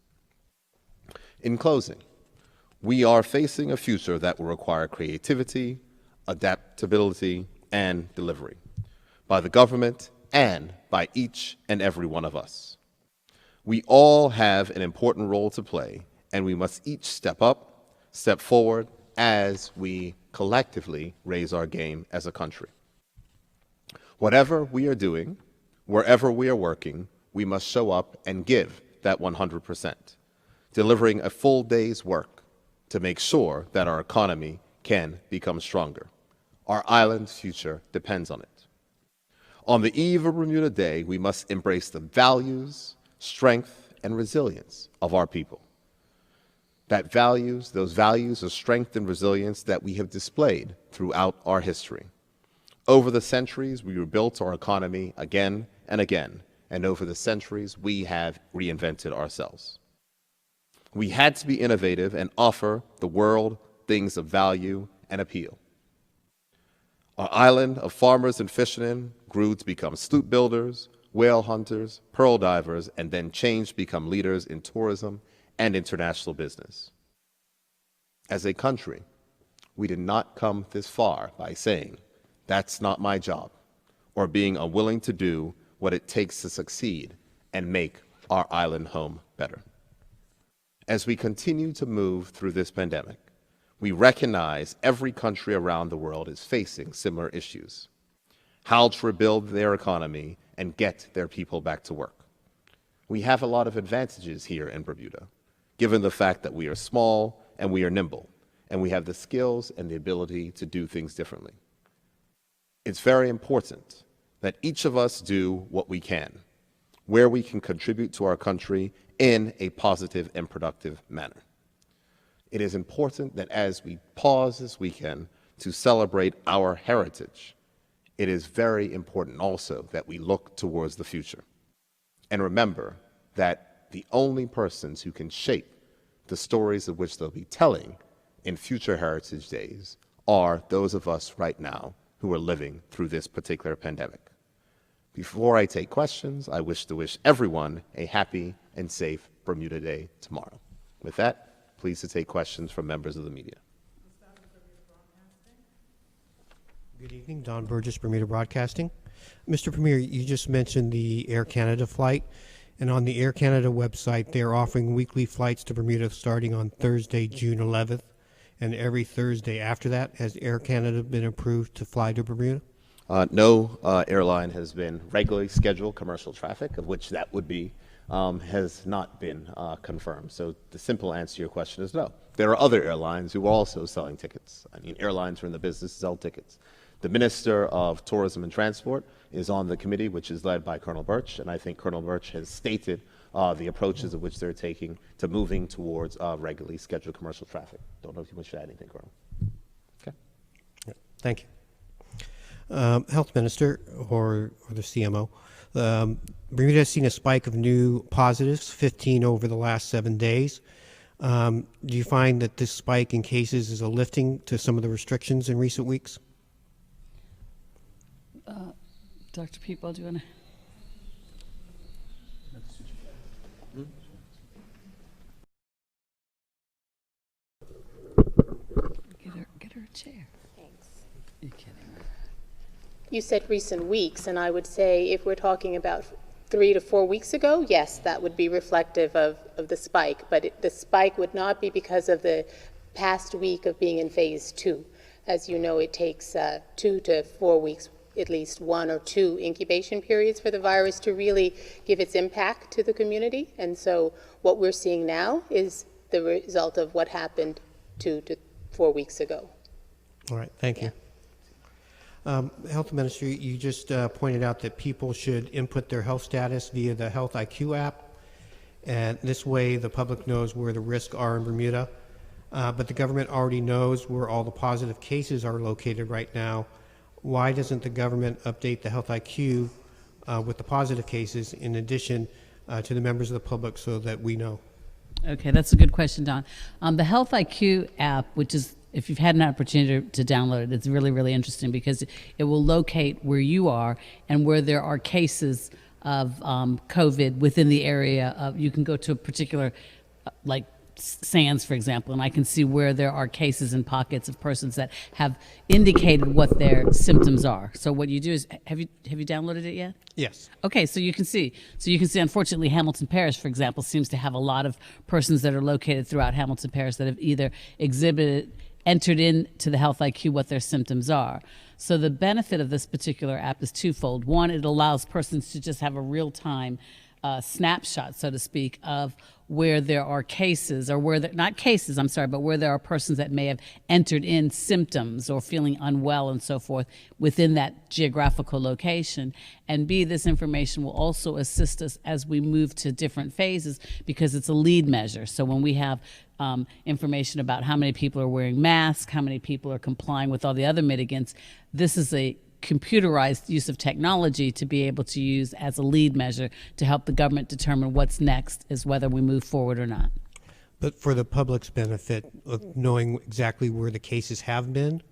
In closing, we are facing a future that will require creativity, adaptability, and delivery by the government and by each and every one of us. We all have an important role to play, and we must each step up, step forward as we collectively raise our game as a country. Whatever we are doing, wherever we are working, we must show up and give that 100%, delivering a full day's work to make sure that our economy can become stronger. Our island's future depends on it. On the eve of Bermuda Day, we must embrace the values, strength, and resilience of our people. Those values of strength and resilience that we have displayed throughout our history. Over the centuries, we rebuilt our economy again and again, and over the centuries, we have reinvented ourselves. We had to be innovative and offer the world things of value and appeal. Our island of farmers and fishermen grew to become sloop builders, whale hunters, pearl divers, and then changed to become leaders in tourism and international business. As a country, we did not come this far by saying, "That's not my job," or being unwilling to do what it takes to succeed and make our island home better. As we continue to move through this pandemic, we recognize every country around the world is facing similar issues. How to rebuild their economy and get their people back to work. We have a lot of advantages here in Bermuda, given the fact that we are small and we are nimble, and we have the skills and the ability to do things differently. It's very important that each of us do what we can, where we can contribute to our country in a positive and productive manner. It is important that as we pause this weekend to celebrate our heritage, it is very important also that we look towards the future. And remember that the only persons who can shape the stories of which they'll be telling in future Heritage Days are those of us right now who are living through this particular pandemic. Before I take questions, I wish to wish everyone a happy and safe Bermuda Day tomorrow. With that, pleased to take questions from members of the media. Good evening, Don Burgess, Bermuda Broadcasting. Mr. Premier, you just mentioned the Air Canada flight, and on the Air Canada website, they're offering weekly flights to Bermuda starting on Thursday, June 11th, and every Thursday after that. Has Air Canada been approved to fly to Bermuda? No airline has been regularly scheduled commercial traffic, of which that would be, has not been confirmed. So the simple answer to your question is no. There are other airlines who are also selling tickets. I mean, airlines are in the business to sell tickets. The Minister of Tourism and Transport is on the committee, which is led by Colonel Birch, and I think Colonel Birch has stated the approaches of which they're taking to moving towards regularly scheduled commercial traffic. Don't know if you wish to add anything, Colonel. Okay. Yeah, thank you. Health Minister or the CMO, Bermuda has seen a spike of new positives, 15 over the last 7 days. Do you find that this spike in cases is a lifting to some of the restrictions in recent weeks? Dr. People, do you want to? Get her a chair. Thanks. You're kidding. You said recent weeks, and I would say if we're talking about 3 to 4 weeks ago, yes, that would be reflective of the spike, but the spike would not be because of the past week of being in phase 2. As you know, it takes 2 to 4 weeks, at least 1 or 2 incubation periods for the virus to really give its impact to the community. And so what we're seeing now is the result of what happened 2 to 4 weeks ago. All right, thank you. Health Ministry, you just pointed out that people should input their health status via the Health IQ app, and this way the public knows where the risks are in Bermuda. But the government already knows where all the positive cases are located right now. Why doesn't the government update the Health IQ with the positive cases in addition to the members of the public so that we know? Okay, that's a good question, Don. The Health IQ app, which is, if you've had an opportunity to download it, it's really, really interesting because it will locate where you are and where there are cases of COVID within the area of, you can go to a particular, like Sands, for example, and I can see where there are cases and pockets of persons that have indicated what their symptoms are. So what you do is, have you downloaded it yet? Yes. Okay, so you can see. Unfortunately, Hamilton Parish, for example, seems to have a lot of persons that are located throughout Hamilton Parish that have either entered into the Health IQ what their symptoms are. So the benefit of this particular app is twofold. One, it allows persons to just have a real-time snapshot, so to speak, of where there are cases, or where not cases, I'm sorry, but where there are persons that may have entered in symptoms or feeling unwell and so forth within that geographical location. And B, this information will also assist us as we move to different phases because it's a lead measure. So when we have information about how many people are wearing masks, how many people are complying with all the other mitigants, this is a computerized use of technology to be able to use as a lead measure to help the government determine what's next is whether we move forward or not. But for the public's benefit of knowing exactly where the cases have been,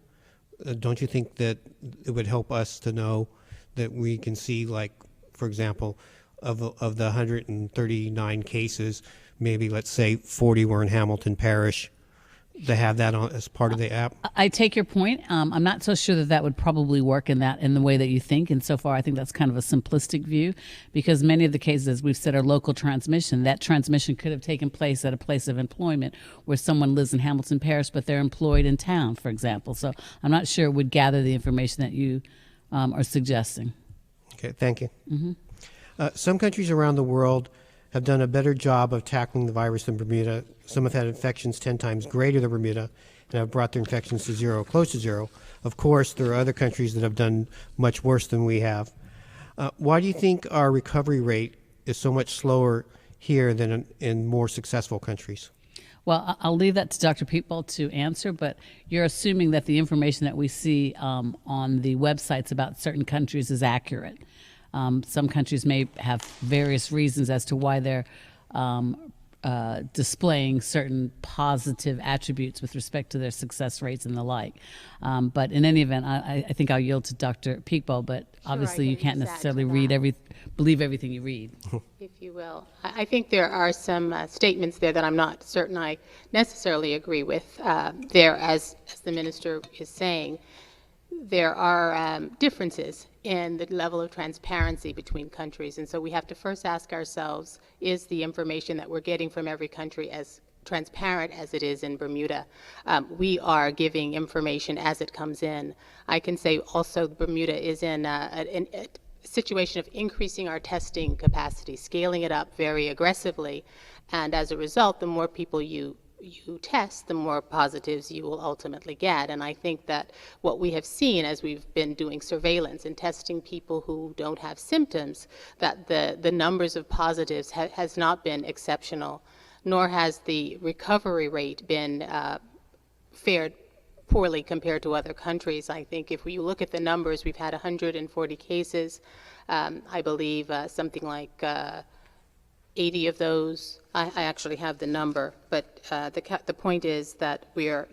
don't you think that it would help us to know that we can see, like, for example, of the 139 cases, maybe let's say 40 were in Hamilton Parish, to have that on as part of the app? I take your point. I'm not so sure that would probably work in the way that you think. And so far, I think that's kind of a simplistic view because many of the cases, as we've said, are local transmission. That transmission could have taken place at a place of employment where someone lives in Hamilton Parish, but they're employed in town, for example. So I'm not sure it would gather the information that you are suggesting. Okay, thank you. Some countries around the world have done a better job of tackling the virus than Bermuda. Some have had infections 10 times greater than Bermuda and have brought their infections to zero, close to zero. Of course, there are other countries that have done much worse than we have. Why do you think our recovery rate is so much slower here than in more successful countries? Well, I'll leave that to Dr. People to answer, but you're assuming that the information that we see on the websites about certain countries is accurate. Some countries may have various reasons as to why they're displaying certain positive attributes with respect to their success rates and the like. But in any event, I think I'll yield to Dr. Peekbo, but obviously you can't necessarily believe everything you read. If you will. I think there are some statements there that I'm not certain I necessarily agree with. There, as the minister is saying, there are differences in the level of transparency between countries. And so we have to first ask ourselves, is the information that we're getting from every country as transparent as it is in Bermuda? We are giving information as it comes in. I can say also Bermuda is in a situation of increasing our testing capacity, scaling it up very aggressively. And as a result, the more people you test, the more positives you will ultimately get. And I think that what we have seen as we've been doing surveillance and testing people who don't have symptoms, that the numbers of positives has not been exceptional, nor has the recovery rate been fared poorly compared to other countries. I think if you look at the numbers, we've had 140 cases. I believe something like 80 of those, I actually have the number, but the point is that we are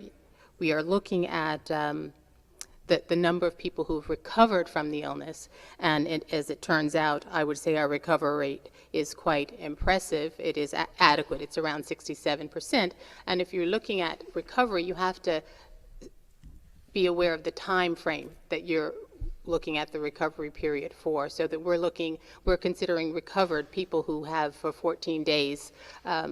looking at the number of people who've recovered from the illness, and as it turns out, I would say our recovery rate is quite impressive. It is adequate. It's around 67%, and if you're looking at recovery, you have to be aware of the time frame that you're looking at the recovery period for, so that we're considering recovered people who have for 14 days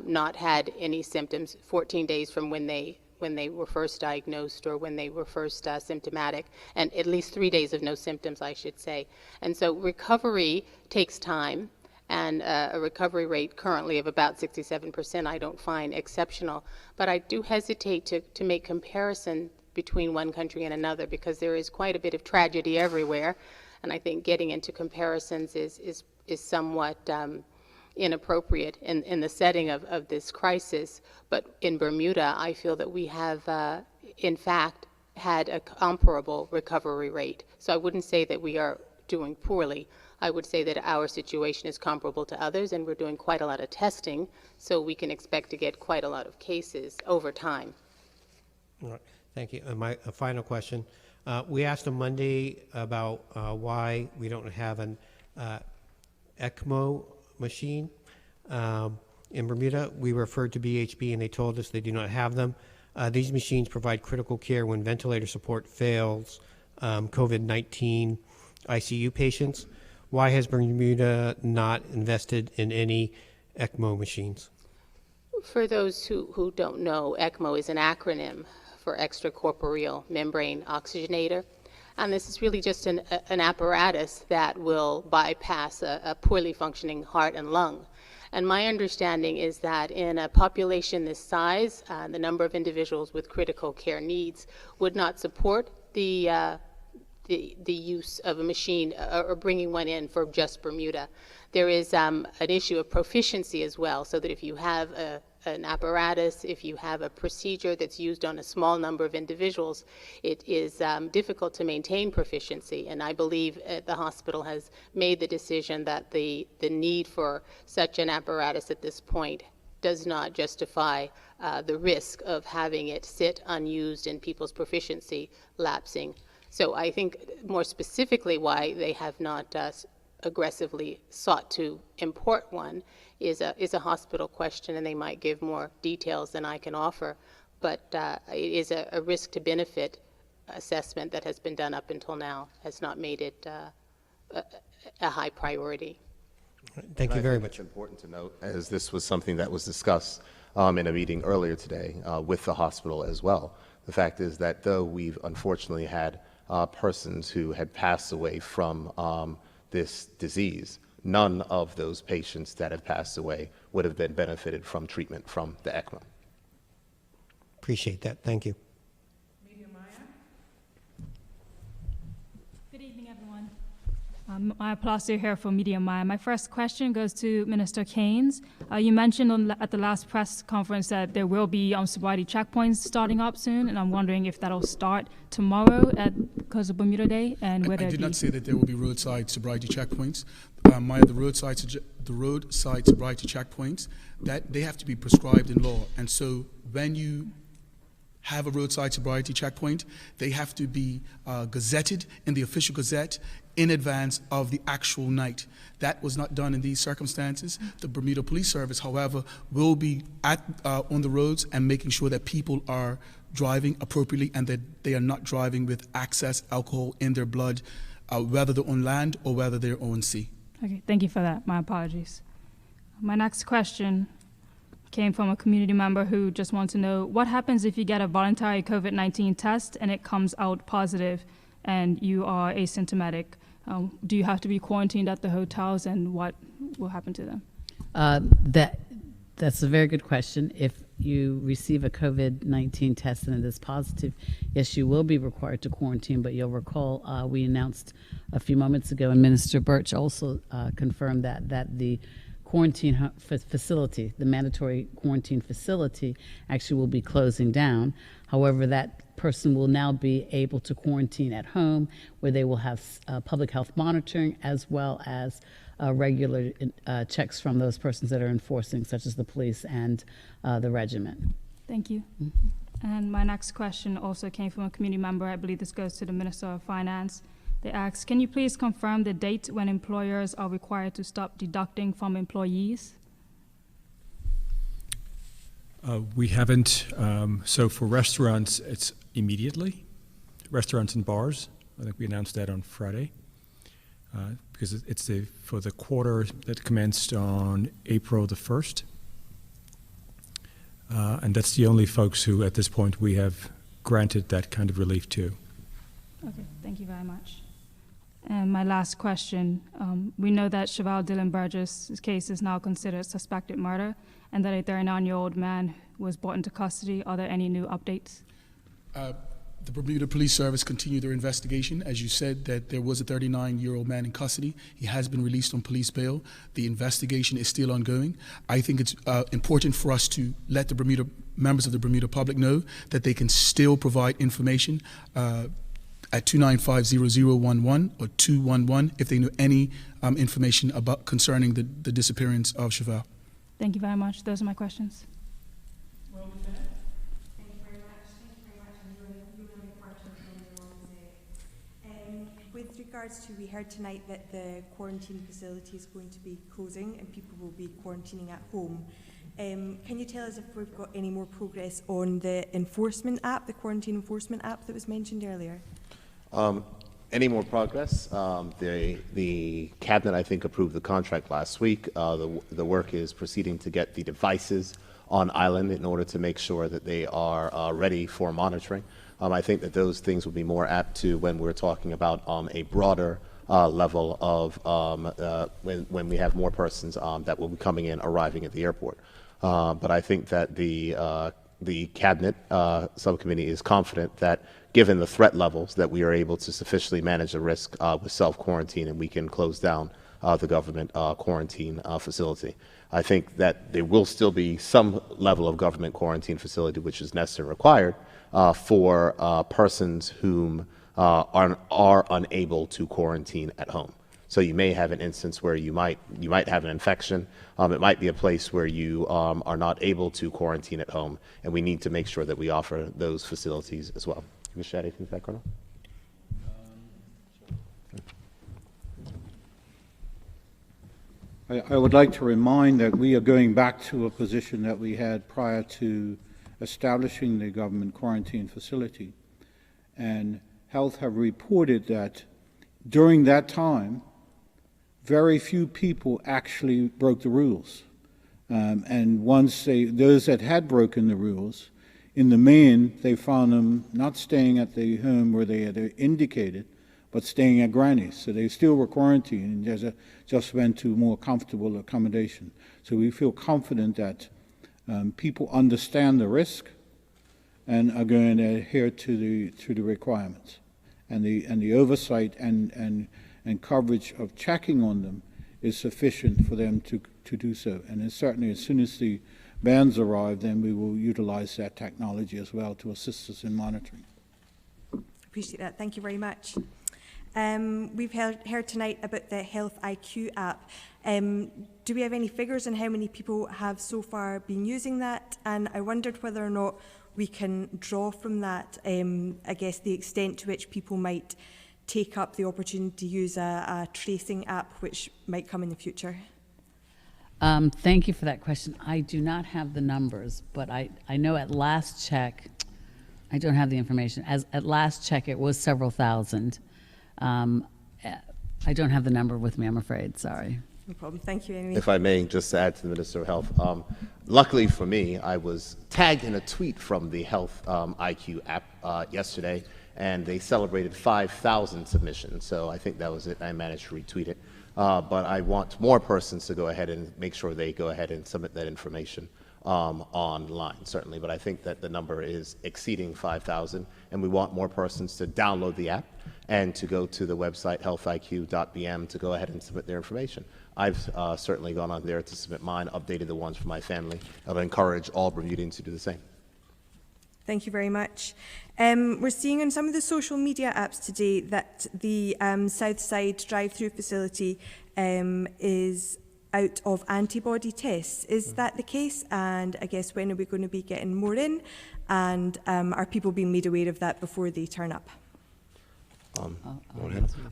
not had any symptoms, 14 days from when they were first diagnosed or when they were first symptomatic, and at least 3 days of no symptoms, I should say. And so recovery takes time, and a recovery rate currently of about 67% I don't find exceptional, but I do hesitate to make comparison between one country and another, because there is quite a bit of tragedy everywhere, and I think getting into comparisons is somewhat inappropriate in the setting of this crisis. But in Bermuda, I feel that we have, in fact, had a comparable recovery rate. So I wouldn't say that we are doing poorly. I would say that our situation is comparable to others, and we're doing quite a lot of testing, so we can expect to get quite a lot of cases over time. All right. Thank you. My final question. We asked on Monday about why we don't have an ECMO machine in Bermuda. We referred to BHB, and they told us they do not have them. These machines provide critical care when ventilator support fails COVID-19 ICU patients. Why has Bermuda not invested in any ECMO machines? For those who don't know, ECMO is an acronym for extracorporeal membrane oxygenator. And this is really just an apparatus that will bypass a poorly functioning heart and lung. And my understanding is that in a population this size, the number of individuals with critical care needs would not support the use of a machine or bringing one in for just Bermuda. There is an issue of proficiency as well, so that if you have an apparatus, if you have a procedure that's used on a small number of individuals, it is difficult to maintain proficiency. And I believe the hospital has made the decision that the need for such an apparatus at this point does not justify the risk of having it sit unused and people's proficiency lapsing. So I think more specifically why they have not aggressively sought to import one is a hospital question, and they might give more details than I can offer. But it is a risk to benefit assessment that has been done up until now, has not made it a high priority. Thank you very much. It's important to note, as this was something that was discussed in a meeting earlier today with the hospital as well. The fact is that though we've unfortunately had persons who had passed away from this disease, none of those patients that have passed away would have been benefited from treatment from the ECMO. Appreciate that. Thank you. Good evening, everyone. Maya Placer here for Media Maya. My first question goes to Minister Keynes. You mentioned at the last press conference that there will be sobriety checkpoints starting up soon, and I'm wondering if that'll start tomorrow because of Bermuda Day, and whether I did not say that there will be roadside sobriety checkpoints. Maya, the roadside sobriety checkpoints, that they have to be prescribed in law, and so when you have a roadside sobriety checkpoint, they have to be gazetted in the official gazette in advance of the actual night. That was not done in these circumstances. The Bermuda Police Service, however, will be on the roads and making sure that people are driving appropriately and that they are not driving with excess alcohol in their blood, whether they're on land or whether they're on sea. Okay, thank you for that. My apologies. My next question came from a community member who just wants to know, what happens if you get a voluntary COVID-19 test and it comes out positive and you are asymptomatic? Do you have to be quarantined at the hotels, and what will happen to them? That's a very good question. If you receive a COVID-19 test and it is positive, yes, you will be required to quarantine, but you'll recall we announced a few moments ago, and Minister Birch also confirmed that the quarantine facility, the mandatory quarantine facility, actually will be closing down. However, that person will now be able to quarantine at home, where they will have public health monitoring as well as regular checks from those persons that are enforcing, such as the police and the regiment. Thank you. And my next question also came from a community member. I believe this goes to the Minister of Finance. They asked, can you please confirm the date when employers are required to stop deducting from employees? We haven't, so for restaurants, it's immediately. Restaurants and bars, I think we announced that on Friday, because it's for the quarter that commenced on April the 1st. And that's the only folks who, at this point, we have granted that kind of relief to. Okay, thank you very much. And my last question, we know that Cheval Dylan Burgess' case is now considered suspected murder, and that a 39-year-old man was brought into custody. Are there any new updates? The Bermuda Police Service continued their investigation. As you said, that there was a 39-year-old man in custody. He has been released on police bail. The investigation is still ongoing. I think it's important for us to let the members of the Bermuda public know that they can still provide information at 295-0011 or 211 if they know any information concerning the disappearance of Cheval. Thank you very much. Those are my questions. Thank you very much. Thank you very much. I'm really important with regards to, we heard tonight that the quarantine facility is going to be closing and people will be quarantining at home. Can you tell us if we've got any more progress on the enforcement app, the quarantine enforcement app that was mentioned earlier? Any more progress? The cabinet, I think, approved the contract last week. The work is proceeding to get the devices on island in order to make sure that they are ready for monitoring. I think that those things will be more apt to when we're talking about a broader level of when we have more persons that will be coming in, arriving at the airport. But I think that the cabinet subcommittee is confident that given the threat levels that we are able to sufficiently manage the risk with self-quarantine, and we can close down the government quarantine facility. I think that there will still be some level of government quarantine facility which is necessary and required for persons whom are unable to quarantine at home. So you may have an instance where you might have an infection. It might be a place where you are not able to quarantine at home, and we need to make sure that we offer those facilities as well. You wish to add anything to that, Colonel? I would like to remind that we are going back to a position that we had prior to establishing the government quarantine facility. And Health have reported that during that time, very few people actually broke the rules. And once those that had broken the rules, in the main, they found them not staying at the home where they had indicated, but staying at granny's. So they still were quarantined and just went to more comfortable accommodation. So we feel confident that people understand the risk and are going to adhere to the requirements. And the oversight and coverage of checking on them is sufficient for them to do so. And then certainly as soon as the vans arrive, then we will utilize that technology as well to assist us in monitoring. Appreciate that. Thank you very much. We've heard tonight about the Health IQ app. Do we have any figures on how many people have so far been using that? And I wondered whether or not we can draw from that, I guess, the extent to which people might take up the opportunity to use a tracing app which might come in the future. Thank you for that question. I do not have the numbers, but I know at last check, I don't have the information. At last check, it was several thousand. I don't have the number with me, I'm afraid. Sorry. No problem. Thank you, anyway. If I may, just to add to the Minister of Health, luckily for me, I was tagged in a tweet from the Health IQ app yesterday, and they celebrated 5,000 submissions. So I think that was it. I managed to retweet it. But I want more persons to go ahead and make sure they go ahead and submit that information online, certainly. But I think that the number is exceeding 5,000, and we want more persons to download the app and to go to the website healthiq.bm to go ahead and submit their information. I've certainly gone on there to submit mine, updated the ones for my family. I would encourage all Bermudians to do the same. Thank you very much. We're seeing on some of the social media apps today that the Southside drive-through facility is out of antibody tests. Is that the case? And I guess when are we going to be getting more in? And are people being made aware of that before they turn up?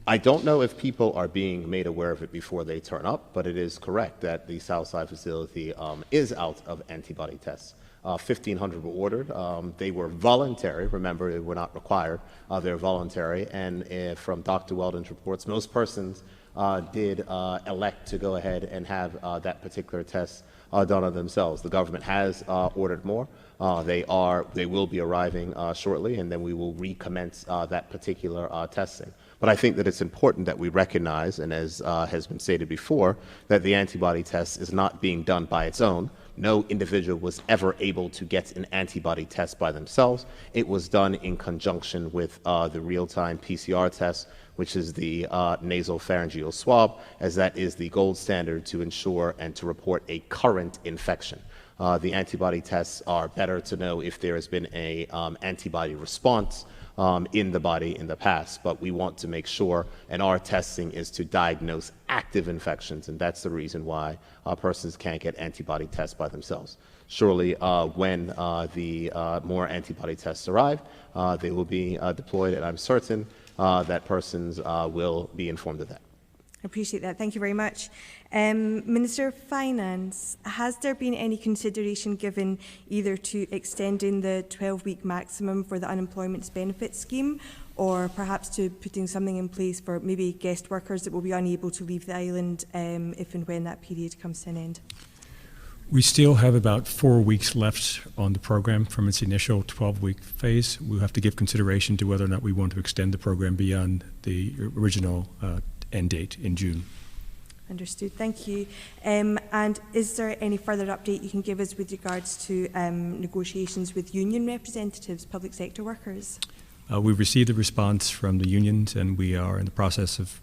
I don't know if people are being made aware of it before they turn up, but it is correct that the Southside facility is out of antibody tests. 1,500 were ordered. They were voluntary. Remember, they were not required. They're voluntary. And from Dr. Weldon's reports, most persons did elect to go ahead and have that particular test done on themselves. The government has ordered more. They will be arriving shortly, and then we will recommence that particular testing. But I think that it's important that we recognize, and as has been stated before, that the antibody test is not being done by its own. No individual was ever able to get an antibody test by themselves. It was done in conjunction with the real-time PCR test, which is the nasal pharyngeal swab, as that is the gold standard to ensure and to report a current infection. The antibody tests are better to know if there has been a antibody response in the body in the past, but we want to make sure, and our testing is to diagnose active infections, and that's the reason why persons can't get antibody tests by themselves. Surely, when the more antibody tests arrive, they will be deployed, and I'm certain that persons will be informed of that. I appreciate that. Thank you very much. Minister of Finance, has there been any consideration given either to extending the 12-week maximum for the unemployment benefit scheme, or perhaps to putting something in place for maybe guest workers that will be unable to leave the island if and when that period comes to an end? We still have about 4 weeks left on the program from its initial 12-week phase. We'll have to give consideration to whether or not we want to extend the program beyond the original end date in June. Understood. Thank you. And is there any further update you can give us with regards to negotiations with union representatives, public sector workers? We've received a response from the unions, and we are in the process of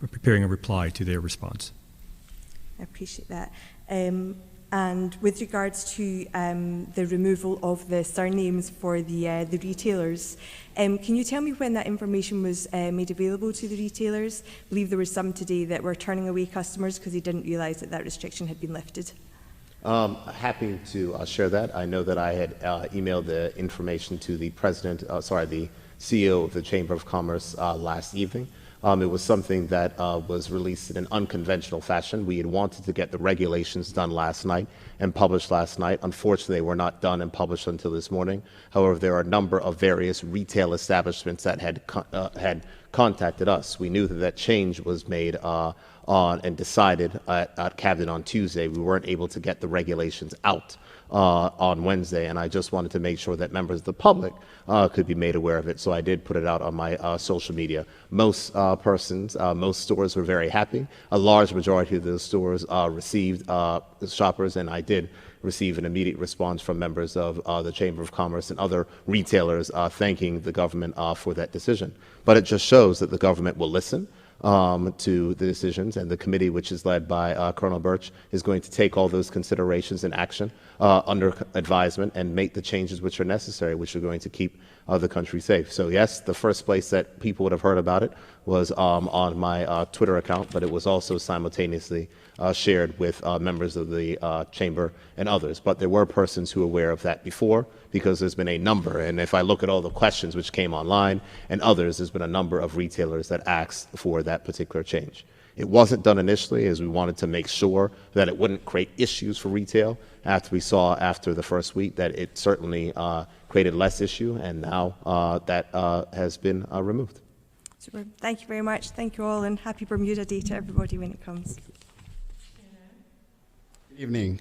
preparing a reply to their response. I appreciate that. And with regards to the removal of the surnames for the retailers, can you tell me when that information was made available to the retailers? I believe there were some today that were turning away customers because they didn't realise that that restriction had been lifted. Happy to share that. I know that I had emailed the information to the the CEO of the Chamber of Commerce last evening. It was something that was released in an unconventional fashion. We had wanted to get the regulations done last night and published last night. Unfortunately, they were not done and published until this morning. However, there are a number of various retail establishments that had contacted us. We knew that that change was made on and decided at Cabinet on Tuesday. We weren't able to get the regulations out on Wednesday, and I just wanted to make sure that members of the public could be made aware of it, so I did put it out on my social media. Most most stores were very happy. A large majority of those stores received shoppers, and I did receive an immediate response from members of the Chamber of Commerce and other retailers thanking the government for that decision. But it just shows that the government will listen to the decisions, and the committee, which is led by Colonel Birch, is going to take all those considerations in action under advisement and make the changes which are necessary, which are going to keep the country safe. So yes, the first place that people would have heard about it was on my Twitter account, but it was also simultaneously shared with members of the chamber and others. But there were persons who were aware of that before, because there's been a number, and if I look at all the questions which came online and others, there's been a number of retailers that asked for that particular change. It wasn't done initially, as we wanted to make sure that it wouldn't create issues for retail. After we saw after the first week that it certainly created less issue, and now that has been removed. Super. Thank you very much. Thank you all, and happy Bermuda Day to everybody when it comes. Good evening.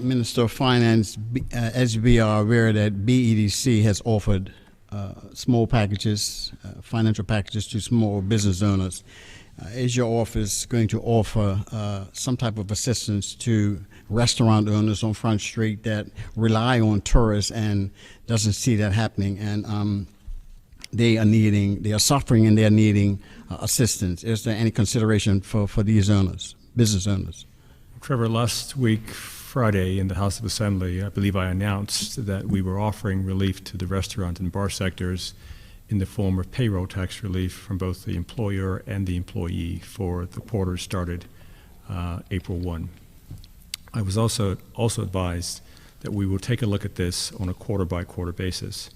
Minister of Finance, as we are aware that BEDC has offered small packages, financial packages to small business owners. Is your office going to offer some type of assistance to restaurant owners on Front Street that rely on tourists and doesn't see that happening, and they are suffering and they are needing assistance? Is there any consideration for these owners, business owners? Trevor, last week, Friday, in the House of Assembly, I believe I announced that we were offering relief to the restaurant and bar sectors in the form of payroll tax relief from both the employer and the employee for the quarter started April 1. I was also advised that we will take a look at this on a quarter-by-quarter basis.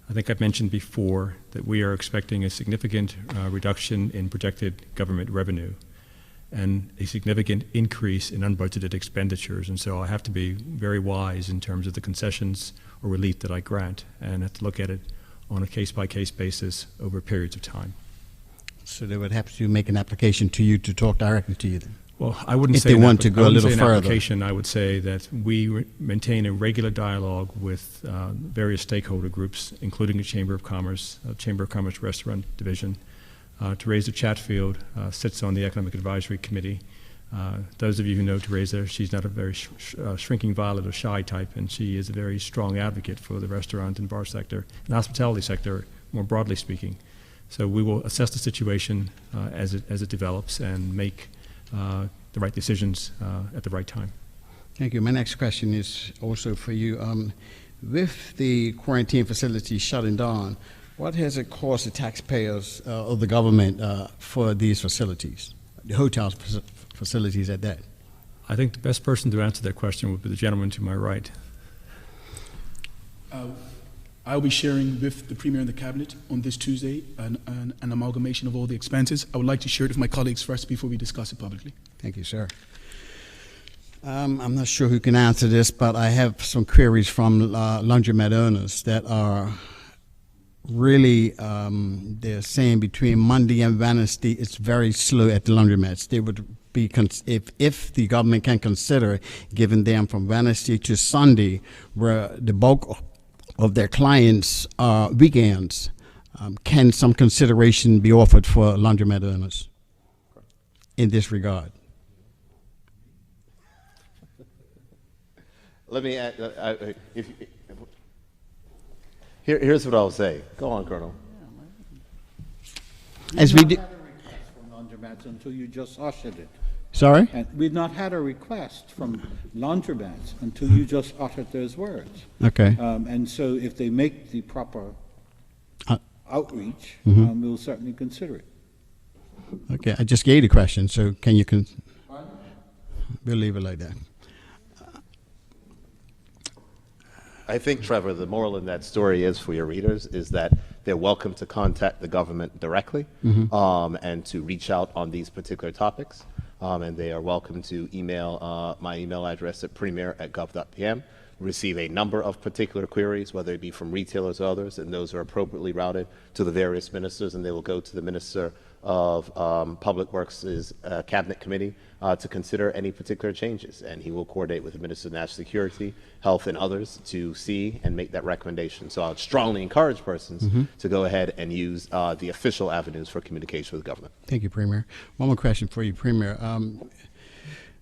I think I've mentioned before that we are expecting a significant reduction in projected government revenue and a significant increase in unbudgeted expenditures, and so I have to be very wise in terms of the concessions or relief that I grant, and have to look at it on a case-by-case basis over periods of time. So they would have to make an application to you to talk directly to you then? Well, I wouldn't if say they want to go a little further. Application. I would say that we maintain a regular dialogue with various stakeholder groups, including the Chamber of Commerce Restaurant Division. Teresa Chatfield sits on the Economic Advisory Committee. Those of you who know Teresa, she's not a very shrinking violet or shy type, and she is a very strong advocate for the restaurant and bar sector and hospitality sector, more broadly speaking. So we will assess the situation as it develops and make the right decisions at the right time. Thank you. My next question is also for you. With the quarantine facilities shutting down, what has it cost the taxpayers of the government for these facilities, the hotel facilities at that? I think the best person to answer that question would be the gentleman to my right. I'll be sharing with the Premier and the Cabinet on this Tuesday an amalgamation of all the expenses. I would like to share it with my colleagues first before we discuss it publicly. Thank you, sir. I'm not sure who can answer this, but I have some queries from laundromat owners that are really, they're saying between Monday and Wednesday, it's very slow at the laundromats. They would be, if the government can consider giving them from Wednesday to Sunday, where the bulk of their clients are weekends, can some consideration be offered for laundromat owners in this regard? Let me add, here's what I'll say. Go on, Colonel. As we did had a request from laundromats until you just ushered it. Sorry? And we've not had a request from laundromats until you just uttered those words. Okay. And so if they make the proper outreach, we'll certainly consider it. Okay, I just gave the question, so can you we'll leave it like that. I think, Trevor, the moral in that story is for your readers is that they're welcome to contact the government directly and to reach out on these particular topics. And they are welcome to email my email address at premier@gov.pm. receive a number of particular queries, whether it be from retailers or others, and those are appropriately routed to the various ministers, and they will go to the Minister of Public Works' Cabinet Committee to consider any particular changes. And he will coordinate with the Minister of National Security, Health, and others to see and make that recommendation. So I would strongly encourage persons to go ahead and use the official avenues for communication with the government. Thank you, Premier. One more question for you, Premier.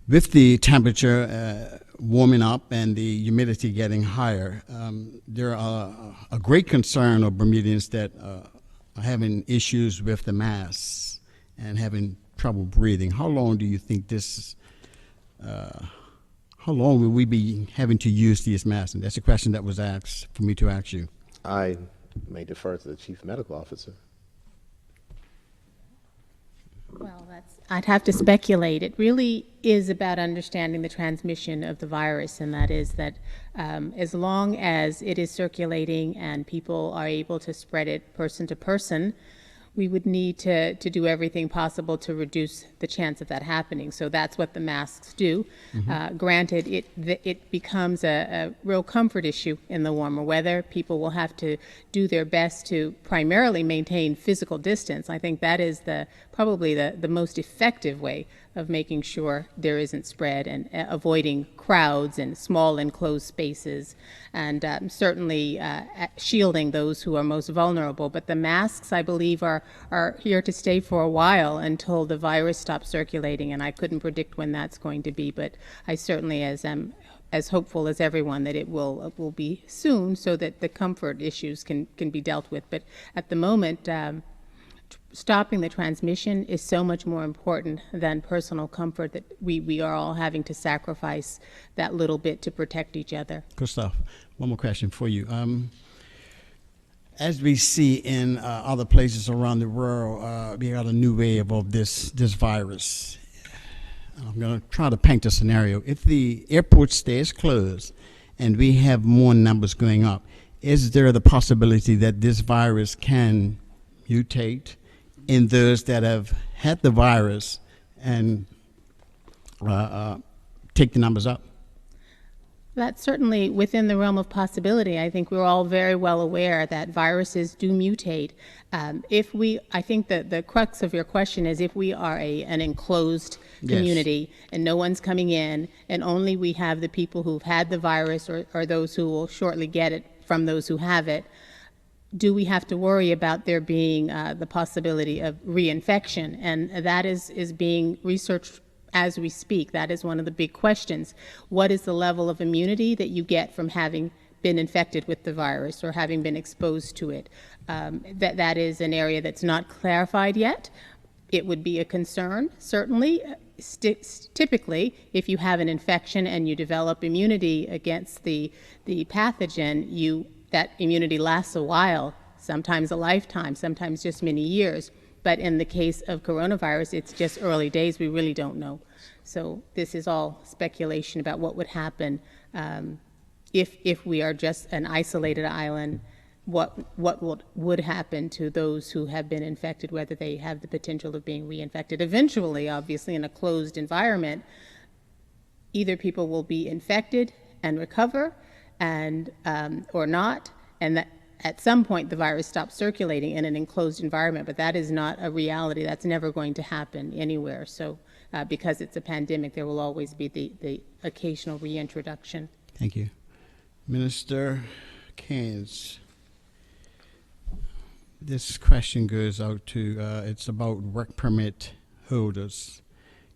With the temperature warming up and the humidity getting higher, there are a great concern of Bermudians that are having issues with the masks and having trouble breathing. How long do you think this, how long will we be having to use these masks? And that's a question that was asked for me to ask you. I may defer to the Chief Medical Officer. Well, I'd have to speculate. It really is about understanding the transmission of the virus, and that is that as long as it is circulating and people are able to spread it person to person, we would need to do everything possible to reduce the chance of that happening. So that's what the masks do. Granted, it becomes a real comfort issue in the warmer weather. People will have to do their best to primarily maintain physical distance. I think that is probably the most effective way of making sure there isn't spread, and avoiding crowds and small enclosed spaces, and certainly shielding those who are most vulnerable. But the masks, I believe, are here to stay for a while until the virus stops circulating, and I couldn't predict when that's going to be, but I certainly am as hopeful as everyone that it will be soon, so that the comfort issues can be dealt with. But at the moment, stopping the transmission is so much more important than personal comfort, that we are all having to sacrifice that little bit to protect each other. Good stuff. One more question for you. As we see in other places around the world, we got a new wave of this virus. I'm going to try to paint a scenario. If the airport stays closed and we have more numbers going up, is there the possibility that this virus can mutate in those that have had the virus and take the numbers up? That's certainly within the realm of possibility. I think we're all very well aware that viruses do mutate. I think that the crux of your question is, if we are an enclosed community and no one's coming in, and only we have the people who've had the virus or those who will shortly get it from those who have it, do we have to worry about there being the possibility of reinfection? And that is being researched as we speak. That is one of the big questions. What is the level of immunity that you get from having been infected with the virus or having been exposed to it? That is an area that's not clarified yet. It would be a concern, certainly. Typically, if you have an infection and you develop immunity against the pathogen, that immunity lasts a while, sometimes a lifetime, sometimes just many years. But in the case of coronavirus, it's just early days. We really don't know. So this is all speculation about what would happen if we are just an isolated island, what would happen to those who have been infected, whether they have the potential of being reinfected. Eventually, obviously, in a closed environment, either people will be infected and recover, and or not, and that at some point the virus stops circulating in an enclosed environment. But that is not a reality. That's never going to happen anywhere. So because it's a pandemic, there will always be the occasional reintroduction. Thank you. Minister Keynes, this question goes out to, it's about work permit holders.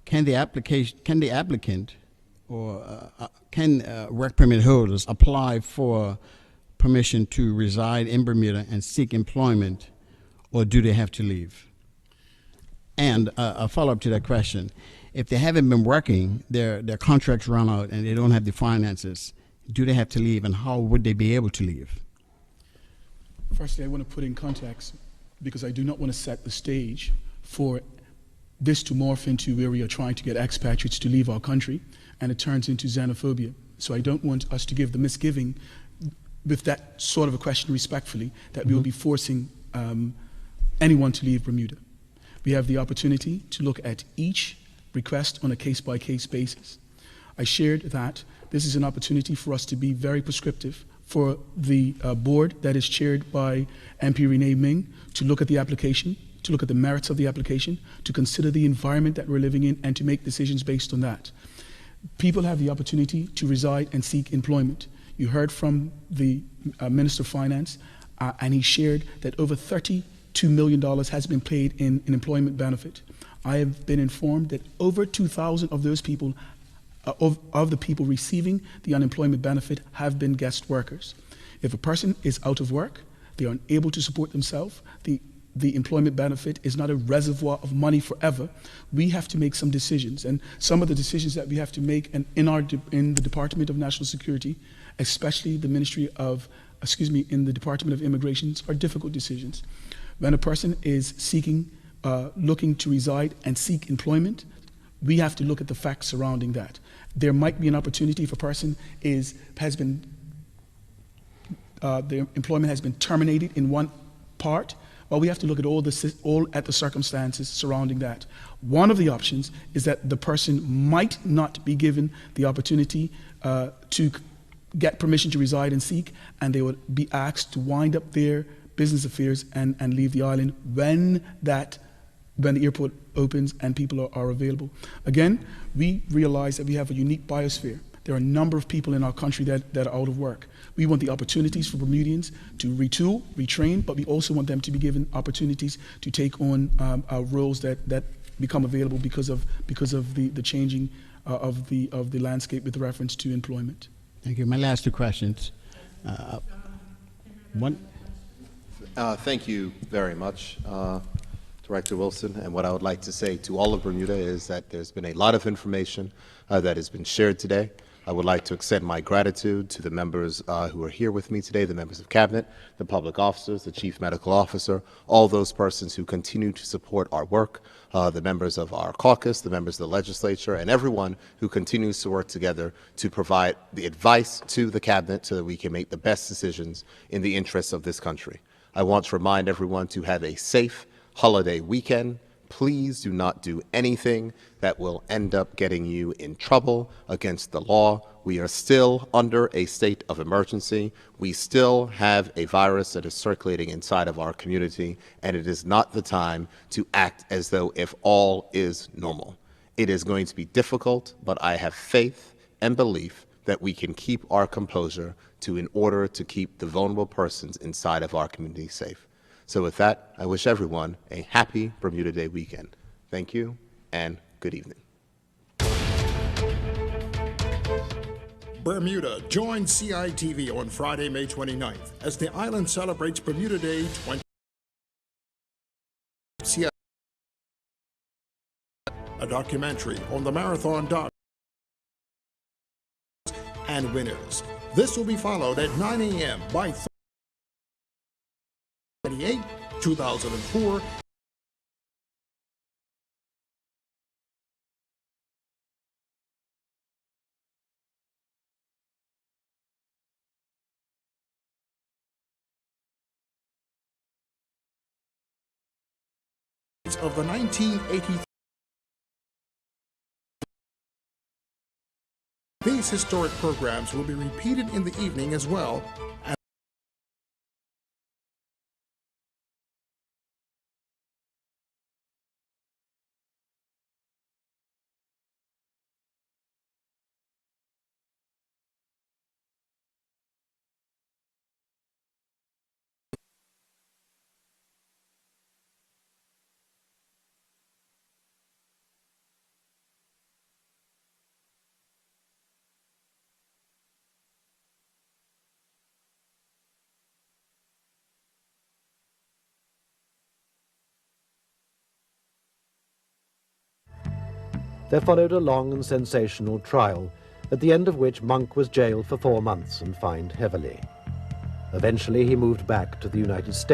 Can the applicant or can work permit holders apply for permission to reside in Bermuda and seek employment, or do they have to leave? And a follow-up to that question, if they haven't been working, their contracts run out and they don't have the finances, do they have to leave, and how would they be able to leave? Firstly, I want to put in context, because I do not want to set the stage for this to morph into where we are trying to get expatriates to leave our country, and it turns into xenophobia. So I don't want us to give the misgiving with that sort of a question respectfully, that we will be forcing anyone to leave Bermuda. We have the opportunity to look at each request on a case-by-case basis. I shared that this is an opportunity for us to be very prescriptive for the board that is chaired by MP Renee Ming to look at the application, to look at the merits of the application, to consider the environment that we're living in, and to make decisions based on that. People have the opportunity to reside and seek employment. You heard from the Minister of Finance, and he shared that over $32 million has been paid in employment benefit. I have been informed that over 2,000 of those people, of the people receiving the unemployment benefit, have been guest workers. If a person is out of work, they are unable to support themselves, the employment benefit is not a reservoir of money forever. We have to make some decisions, and some of the decisions that we have to make in the Department of National Security, especially the in the Department of Immigration, are difficult decisions. When a person is seeking, looking to reside and seek employment, we have to look at the facts surrounding that. There might be an opportunity if a person their employment has been terminated in one part. Well, we have to look at all at the circumstances surrounding that. One of the options is that the person might not be given the opportunity to get permission to reside and seek, and they would be asked to wind up their business affairs and leave the island when the airport opens and people are available. Again, we realize that we have a unique biosphere. There are a number of people in our country that are out of work. We want the opportunities for Bermudians to retool, retrain, but we also want them to be given opportunities to take on roles that become available because of the changing of the landscape with reference to employment. Thank you. My last two questions. One. Thank you very much, Director Wilson. And what I would like to say to all of Bermuda is that there's been a lot of information that has been shared today. I would like to extend my gratitude to the members who are here with me today, the members of Cabinet, the public officers, the Chief Medical Officer, all those persons who continue to support our work, the members of our caucus, the members of the legislature, and everyone who continues to work together to provide the advice to the Cabinet so that we can make the best decisions in the interests of this country. I want to remind everyone to have a safe holiday weekend. Please do not do anything that will end up getting you in trouble against the law. We are still under a state of emergency. We still have a virus that is circulating inside of our community, and it is not the time to act as though if all is normal. It is going to be difficult, but I have faith and belief that we can keep our composure in order to keep the vulnerable persons inside of our community safe. So with that, I wish everyone a happy Bermuda Day weekend. Thank you, and good evening. Bermuda joins CITV on Friday, May 29th as the island celebrates Bermuda Day 20. A documentary on the marathon dock and winners. This will be followed at 9 a.m. by 2004. Of the 1983. These historic programs will be repeated in the evening as well. There followed a long and sensational trial, at the end of which Monk was jailed for 4 months and fined heavily. Eventually he moved back to the United States.